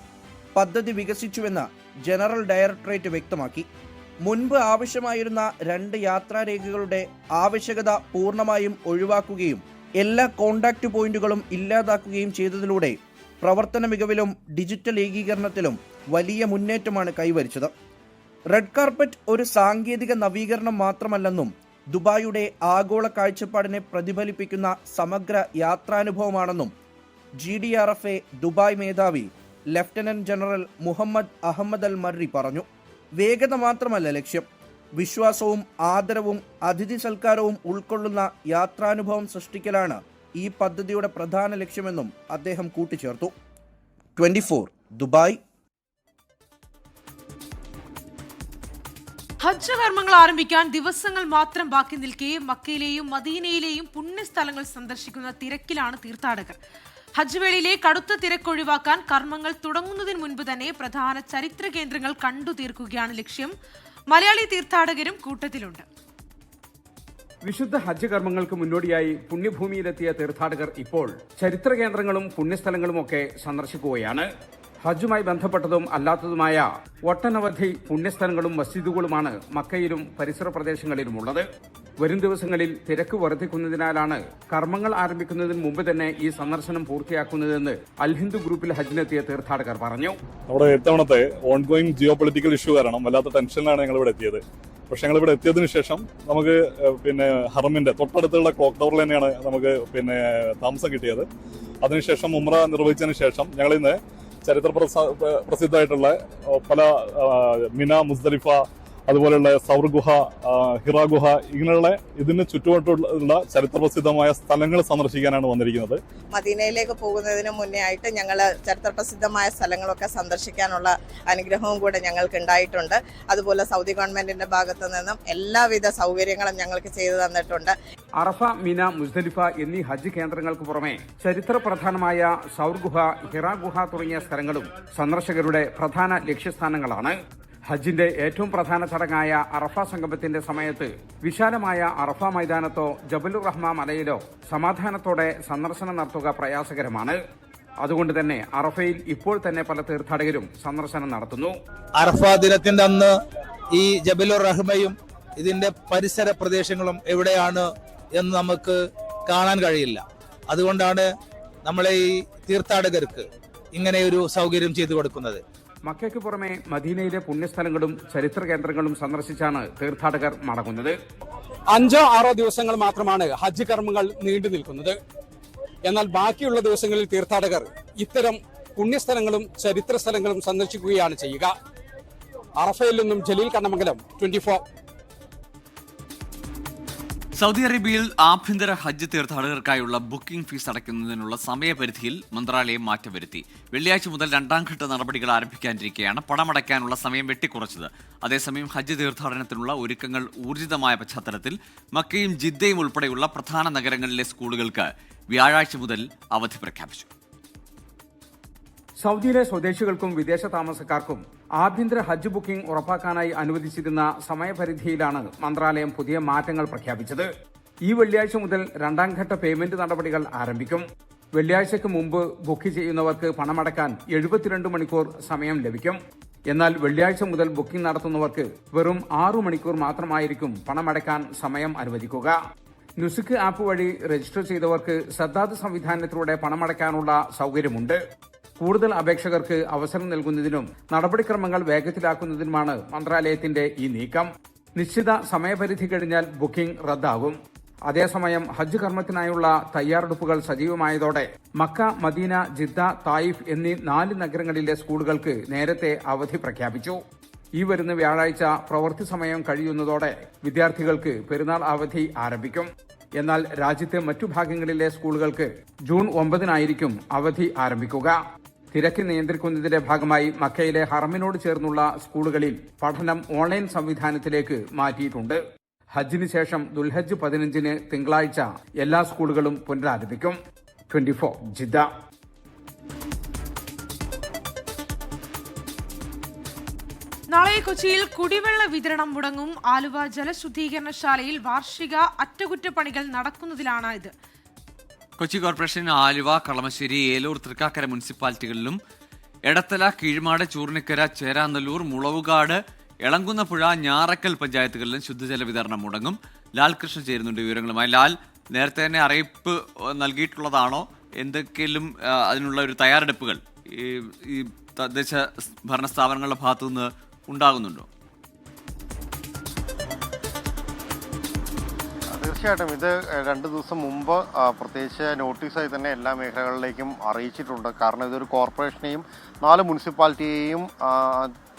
പദ്ധതി വികസിച്ചുവെന്ന് ജനറൽ ഡയറക്ടറേറ്റ് വ്യക്തമാക്കി. മുൻപ് ആവശ്യമായിരുന്ന 2 യാത്രാരേഖകളുടെ ആവശ്യകത പൂർണ്ണമായും ഒഴിവാക്കുകയും എല്ലാ കോണ്ടാക്ട് പോയിന്റുകളും ഇല്ലാതാക്കുകയും ചെയ്തതിലൂടെ പ്രവർത്തന മികവിലും ഡിജിറ്റൽ ഏകീകരണത്തിലും വലിയ മുന്നേറ്റമാണ് കൈവരിച്ചത്. റെഡ് കാർപ്പറ്റ് ഒരു സാങ്കേതിക നവീകരണം മാത്രമല്ലെന്നും ദുബായിയുടെ ആഗോള കാഴ്ചപ്പാടിനെ പ്രതിഫലിപ്പിക്കുന്ന സമഗ്ര യാത്രാനുഭവമാണെന്നും GDRFA ദുബായ് മേധാവി ലഫ്റ്റനന്റ് ജനറൽ മുഹമ്മദ് അഹമ്മദ് അൽ മർരി പറഞ്ഞു. വേഗത മാത്രമല്ല ലക്ഷ്യം, വിശ്വാസവും ആദരവും അതിഥി സൽക്കാരവും ഉൾക്കൊള്ളുന്ന യാത്രാനുഭവം സൃഷ്ടിക്കലാണ് ഈ പദ്ധതിയുടെ പ്രധാന ലക്ഷ്യമെന്നും അദ്ദേഹം കൂട്ടിച്ചേർത്തു. 24 ദുബായ്. ഹജ്ജ് കർമ്മങ്ങൾ ആരംഭിക്കാൻ ദിവസങ്ങൾ മാത്രം ബാക്കി നിൽക്കെ മക്കയിലെയും മദീനയിലെയും പുണ്യസ്ഥലങ്ങൾ സന്ദർശിക്കുന്ന തിരക്കിലാണ് തീർത്ഥാടകർ. ഹജ്ജ് വേളയിലെ കടുത്ത തിരക്കൊഴിവാക്കാൻ കർമ്മങ്ങൾ തുടങ്ങുന്നതിന് മുൻപ് തന്നെ പ്രധാന ചരിത്ര കേന്ദ്രങ്ങൾ കണ്ടു തീർക്കുകയാണ് ലക്ഷ്യം. മലയാളി തീർത്ഥാടകരും കൂട്ടത്തിലുണ്ട്. വിശുദ്ധ ഹജ്ജ് കർമ്മങ്ങൾക്ക് മുന്നോടിയായി പുണ്യഭൂമിയിലെത്തിയ തീർത്ഥാടകർ ഇപ്പോൾ ചരിത്ര കേന്ദ്രങ്ങളും പുണ്യസ്ഥലങ്ങളുമൊക്കെ സന്ദർശിക്കുകയാണ്. ഹജ്ജുമായി ബന്ധപ്പെട്ടതും അല്ലാത്തതുമായ ഒട്ടനവധി പുണ്യസ്ഥലങ്ങളും മസ്ജിദുകളുമാണ് മക്കയിലും പരിസര പ്രദേശങ്ങളിലുമുള്ളത്. വരും ദിവസങ്ങളിൽ തിരക്ക് വർദ്ധിക്കുന്നതിനാലാണ് കർമ്മങ്ങൾ ആരംഭിക്കുന്നതിന് മുമ്പ് തന്നെ ഈ സന്ദർശനം പൂർത്തിയാക്കുന്നതെന്ന് അൽഹിന്ദു ഗ്രൂപ്പിൽ ഹജ്ജിനെത്തിയ തീർത്ഥാടകർ പറഞ്ഞു. നമ്മുടെ ഇത്തവണത്തെ ഓൺഗോയിങ് ജിയോ പൊളിറ്റിക്കൽ ഇഷ്യൂ കാരണം വല്ലാത്ത ടെൻഷനിലാണ് ഞങ്ങൾ ഇവിടെ എത്തിയത്. പക്ഷെ ഞങ്ങൾ ഇവിടെ എത്തിയതിനു ശേഷം നമുക്ക് ഹറമിന്റെ തൊട്ടടുത്തുള്ള ക്ലോക്ക് ടവറിൽ തന്നെയാണ് നമുക്ക് താമസം കിട്ടിയത്. അതിനുശേഷം ഉംറ നിർവഹിച്ചതിന് ശേഷം ഞങ്ങൾ ഇന്ന് ചരിത്ര പ്രസിദ്ധമായിട്ടുള്ള പല മിന, മുസ്ദലിഫ, അതുപോലെയുള്ള സൗർ ഗുഹ, ഹിറാ ഗുഹ, ഇങ്ങനെയുള്ള ഇതിന് ചുറ്റുവട്ടുള്ള ചരിത്രപ്രസിദ്ധമായ സ്ഥലങ്ങൾ സന്ദർശിക്കാനാണ് വന്നിരിക്കുന്നത്. മദീനയിലേക്ക് പോകുന്നതിന് മുന്നേ ആയിട്ട് ഞങ്ങൾ ചരിത്രപ്രസിദ്ധമായ സ്ഥലങ്ങളൊക്കെ സന്ദർശിക്കാനുള്ള അനുഗ്രഹവും കൂടെ ഞങ്ങൾക്ക് ഉണ്ടായിട്ടുണ്ട്. അതുപോലെ സൗദി ഗവൺമെന്റിന്റെ ഭാഗത്തു നിന്നും എല്ലാവിധ സൗകര്യങ്ങളും ഞങ്ങൾക്ക് ചെയ്തു തന്നിട്ടുണ്ട്. അറഫ, മിന, മുസ്ദലിഫ എന്നീ ഹജ്ജ് കേന്ദ്രങ്ങൾക്ക് പുറമെ ചരിത്ര പ്രധാനമായ സൗർ ഗുഹ, ഹിറാ ഗുഹ തുടങ്ങിയ സ്ഥലങ്ങളും സന്ദർശകരുടെ പ്രധാന ലക്ഷ്യസ്ഥാനങ്ങളാണ്. ഹജ്ജിന്റെ ഏറ്റവും പ്രധാന ചടങ്ങായ അറഫ സംഗമത്തിന്റെ സമയത്ത് വിശാലമായ അറഫ മൈതാനത്തോ ജബലുർ റഹ്മ മലയിലോ സമാധാനത്തോടെ സന്ദർശനം നടത്തുക പ്രയാസകരമാണ്. അതുകൊണ്ട് തന്നെ അറഫയിൽ ഇപ്പോൾ തന്നെ പല തീർത്ഥാടകരും സന്ദർശനം നടത്തുന്നു. അറഫ ദിനത്തിന്റെ അന്ന് ഈ ജബലുർ റഹ്മയും ഇതിന്റെ പരിസര പ്രദേശങ്ങളും എവിടെയാണ് എന്ന് നമുക്ക് കാണാൻ കഴിയില്ല. അതുകൊണ്ടാണ് നമ്മളെ ഈ തീർത്ഥാടകർക്ക് ഇങ്ങനെയൊരു സൗകര്യം ചെയ്തു കൊടുക്കുന്നത്. മക്കയ്ക്ക് പുറമെ മദീനയിലെ പുണ്യസ്ഥലങ്ങളും ചരിത്ര കേന്ദ്രങ്ങളും സന്ദർശിച്ചാണ് തീർത്ഥാടകർ മടങ്ങുന്നത്. 5-6 ദിവസങ്ങൾ മാത്രമാണ് ഹജ്ജ് കർമ്മങ്ങൾ നീണ്ടു നിൽക്കുന്നത്. എന്നാൽ ബാക്കിയുള്ള ദിവസങ്ങളിൽ തീർത്ഥാടകർ ഇത്തരം പുണ്യസ്ഥലങ്ങളും ചരിത്ര സ്ഥലങ്ങളും സന്ദർശിക്കുകയാണ് ചെയ്യുക. അറഫയിൽ നിന്നും ജലീൽ കണ്ണമംഗലം, 24. സൗദി അറേബ്യയിൽ ആഭ്യന്തര ഹജ്ജ് തീർത്ഥാടകർക്കായുള്ള ബുക്കിംഗ് ഫീസ് അടയ്ക്കുന്നതിനുള്ള സമയപരിധിയിൽ മന്ത്രാലയം മാറ്റം വരുത്തി. വെള്ളിയാഴ്ച മുതൽ രണ്ടാം ഘട്ട നടപടികൾ ആരംഭിക്കാനിരിക്കെയാണ് പണമടയ്ക്കാനുള്ള സമയം വെട്ടിക്കുറച്ചത്. അതേസമയം ഹജ്ജ് തീർത്ഥാടനത്തിനുള്ള ഒരുക്കങ്ങൾ ഊർജിതമായ പശ്ചാത്തലത്തിൽ മക്കയും ജിദ്ദയും ഉൾപ്പെടെയുള്ള പ്രധാന നഗരങ്ങളിലെ സ്കൂളുകൾക്ക് വ്യാഴാഴ്ച മുതൽ അവധി പ്രഖ്യാപിച്ചു. സൗദിയിലെ സ്വദേശികൾക്കും വിദേശ താമസക്കാർക്കും ആഭ്യന്തര ഹജ്ജ് ബുക്കിംഗ് ഉറപ്പാക്കാനായി അനുവദിച്ചിരുന്ന സമയപരിധിയിലാണ് മന്ത്രാലയം പുതിയ മാറ്റങ്ങൾ പ്രഖ്യാപിച്ചത്. ഈ വെള്ളിയാഴ്ച മുതൽ രണ്ടാം ഘട്ട പേയ്മെന്റ് നടപടികൾ ആരംഭിക്കും. വെള്ളിയാഴ്ചയ്ക്ക് മുമ്പ് ബുക്ക് ചെയ്യുന്നവർക്ക് പണമടക്കാൻ 72 മണിക്കൂർ സമയം ലഭിക്കും. എന്നാൽ വെള്ളിയാഴ്ച മുതൽ ബുക്കിംഗ് നടത്തുന്നവർക്ക് വെറും 6 മണിക്കൂർ മാത്രമായിരിക്കും പണമടക്കാൻ സമയം അനുവദിക്കുക. നുസുക്ക് ആപ്പ് വഴി രജിസ്റ്റർ ചെയ്തവർക്ക് സദ്ദാദ് സംവിധാനത്തിലൂടെ പണമടയ്ക്കാനുള്ള സൗകര്യമുണ്ട്. കൂടുതൽ അപേക്ഷകർക്ക് അവസരം നൽകുന്നതിനും നടപടിക്രമങ്ങൾ വേഗത്തിലാക്കുന്നതിനുമാണ് മന്ത്രാലയത്തിന്റെ ഈ നീക്കം. നിശ്ചിത സമയപരിധി കഴിഞ്ഞാൽ ബുക്കിംഗ് റദ്ദാകും. അതേസമയം ഹജ്ജ് കർമ്മത്തിനായുള്ള തയ്യാറെടുപ്പുകൾ സജീവമായതോടെ മക്ക, മദീന, ജിദ്ദ, തായിഫ് എന്നീ 4 നഗരങ്ങളിലെ സ്കൂളുകൾക്ക് നേരത്തെ അവധി പ്രഖ്യാപിച്ചു. ഈ വരുന്ന വ്യാഴാഴ്ച പ്രവൃത്തി സമയം കഴിയുന്നതോടെ വിദ്യാർത്ഥികൾക്ക് പെരുന്നാൾ അവധി ആരംഭിക്കും. എന്നാൽ രാജ്യത്തെ മറ്റു ഭാഗങ്ങളിലെ സ്കൂളുകൾക്ക് ജൂൺ 9-നായിരിക്കും അവധി ആരംഭിക്കുക. തിരക്ക് നിയന്ത്രിക്കുന്നതിന്റെ ഭാഗമായി മക്കയിലെ ഹറമിനോട് ചേർന്നുള്ള സ്കൂളുകളിൽ പഠനം ഓൺലൈൻ സംവിധാനത്തിലേക്ക് മാറ്റിയിട്ടുണ്ട്. ഹജ്ജിന് ശേഷം ദുൽഹജ്ജ് 15-ന് തിങ്കളാഴ്ച എല്ലാ സ്കൂളുകളും പുനരാരംഭിക്കും. 24 ജിദ്ദ. നാളെ കൊച്ചിയിൽ കുടിവെള്ള വിതരണം മുടങ്ങും. ആലുവ ജലശുദ്ധീകരണശാലയിൽ വാർഷിക അറ്റകുറ്റപ്പണികൾ നടക്കുന്നതിലാണ് ഇത്. കൊച്ചി കോർപ്പറേഷൻ ആലുവ, കളമശ്ശേരി, ഏലൂർ, തൃക്കാക്കര മുനിസിപ്പാലിറ്റികളിലും എടത്തല, കീഴ്മാട്, ചൂർണിക്കര, ചേരാനല്ലൂർ, മുളവുകാട്, എളങ്കുന്നപ്പുഴ, ഞാറക്കൽ പഞ്ചായത്തുകളിലും ശുദ്ധജല വിതരണം മുടങ്ങും. ലാൽ കൃഷ്ണൻ ചേരുന്നുണ്ട് വിവരങ്ങളുമായി. ലാൽ, നേരത്തെ തന്നെ അറിയിപ്പ് നൽകിയിട്ടുള്ളതാണോ? എന്തൊക്കെയും അതിനുള്ള ഒരു തയ്യാറെടുപ്പുകൾ ഈ തദ്ദേശ ഭരണ സ്ഥാപനങ്ങളുടെ ഭാഗത്തുനിന്ന് ഉണ്ടാകുന്നുണ്ടോ? തീർച്ചയായിട്ടും ഇത് 2 ദിവസം മുമ്പ് പ്രത്യേകിച്ച് നോട്ടീസായി തന്നെ എല്ലാ മേഖലകളിലേക്കും അറിയിച്ചിട്ടുണ്ട്. കാരണം ഇതൊരു കോർപ്പറേഷനെയും 4 മുനിസിപ്പാലിറ്റിയെയും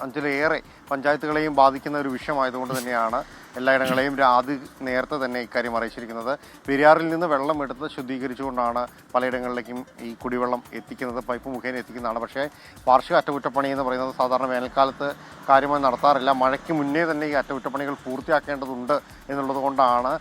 5-ലേറെ പഞ്ചായത്തുകളെയും ബാധിക്കുന്ന ഒരു വിഷയമായതുകൊണ്ട് തന്നെയാണ് എല്ലായിടങ്ങളെയും നേരത്തെ തന്നെ ഇക്കാര്യം അറിയിച്ചിരിക്കുന്നത്. പെരിയാറിൽ നിന്ന് വെള്ളം എടുത്ത് ശുദ്ധീകരിച്ചുകൊണ്ടാണ് പലയിടങ്ങളിലേക്കും ഈ കുടിവെള്ളം എത്തിക്കുന്നത്, പൈപ്പ് മുഖേന എത്തിക്കുന്നതാണ്. പക്ഷേ വാർഷിക അറ്റകുറ്റപ്പണി എന്ന് പറയുന്നത് സാധാരണ വേനൽക്കാലത്ത് കാര്യമായി നടത്താറില്ല. മഴയ്ക്ക് മുന്നേ തന്നെ ഈ അറ്റകുറ്റപ്പണികൾ പൂർത്തിയാക്കേണ്ടതുണ്ട് എന്നുള്ളത് കൊണ്ടാണ്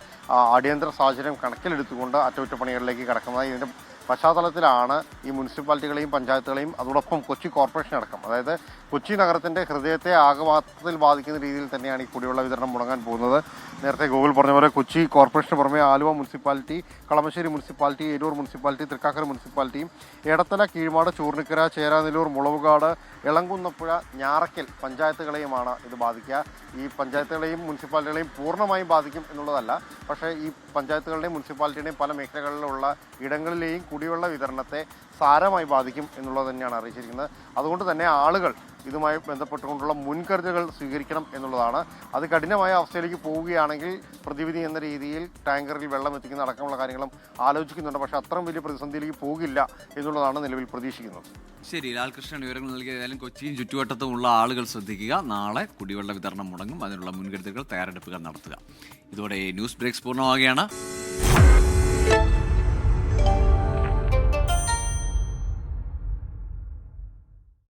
അടിയന്തര സാഹചര്യം കണക്കിലെടുത്തുകൊണ്ട് അറ്റകുറ്റപ്പണികളിലേക്ക് കടക്കുന്നത്. ഇതിൻ്റെ പശ്ചാത്തലത്തിലാണ് ഈ മുനിസിപ്പാലിറ്റികളെയും പഞ്ചായത്തുകളെയും അതോടൊപ്പം കൊച്ചി കോർപ്പറേഷൻ അടക്കം, അതായത് കൊച്ചി നഗരത്തിൻ്റെ ഹൃദയത്തെ ആകമാത്രത്തിൽ ബാധിക്കുന്ന രീതിയിൽ തന്നെയാണ് ഈ കുടിവെള്ള വിതരണം മുടങ്ങാൻ പോകുന്നത്. നേരത്തെ ഗൂഗിൾ പറഞ്ഞ പോലെ കൊച്ചി കോർപ്പറേഷന് പുറമെ Aluva municipality, Kalamassery municipality, Eloor municipality, Thrikkakara മുനിസിപ്പാലിറ്റിയും എടത്തല, കീഴ്മാട്, ചൂർണിക്കര, ചേരാനെല്ലൂർ, മുളവുകാട്, എളങ്കുന്നപ്പുഴ, ഞാറക്കൽ പഞ്ചായത്തുകളെയുമാണ് ഇത് ബാധിക്കുക. ഈ പഞ്ചായത്തുകളെയും മുനിസിപ്പാലിറ്റികളെയും പൂർണ്ണമായും ബാധിക്കും എന്നുള്ളതല്ല, പക്ഷേ ഈ പഞ്ചായത്തുകളുടെയും മുനിസിപ്പാലിറ്റിയുടെയും പല മേഖലകളിലുള്ള ഇടങ്ങളിലെയും കുടിവെള്ള വിതരണത്തെ സാരമായി ബാധിക്കും എന്നുള്ളത് തന്നെയാണ് അറിയിച്ചിരിക്കുന്നത്. അതുകൊണ്ട് തന്നെ ആളുകൾ ഇതുമായി ബന്ധപ്പെട്ടുകൊണ്ടുള്ള മുൻകരുതലുകൾ സ്വീകരിക്കണം എന്നുള്ളതാണ്. അത് കഠിനമായ അവസ്ഥയിലേക്ക് പോവുകയാണെങ്കിൽ പ്രതിവിധി എന്ന രീതിയിൽ ടാങ്കറിൽ വെള്ളം എത്തിക്കുന്ന അടക്കമുള്ള കാര്യങ്ങളും ആലോചിക്കുന്നുണ്ട്. പക്ഷേ അത്രയും വലിയ പ്രതിസന്ധിയിലേക്ക് പോകില്ല എന്നുള്ളതാണ് നിലവിൽ പ്രതീക്ഷിക്കുന്നത്. ശരി, ലാൽകൃഷ്ണൻ വിവരങ്ങൾ നൽകിയതായാലും കൊച്ചിയും ചുറ്റുവട്ടത്തുമുള്ള ആളുകൾ ശ്രദ്ധിക്കുക. നാളെ കുടിവെള്ള വിതരണം മുടങ്ങും. അതിനുള്ള മുൻകരുതലുകൾ, തയ്യാറെടുപ്പുകൾ നടത്തുക. ഇതോടെ ന്യൂസ് ബ്രേക്സ് പൂർണ്ണമാവുകയാണ്.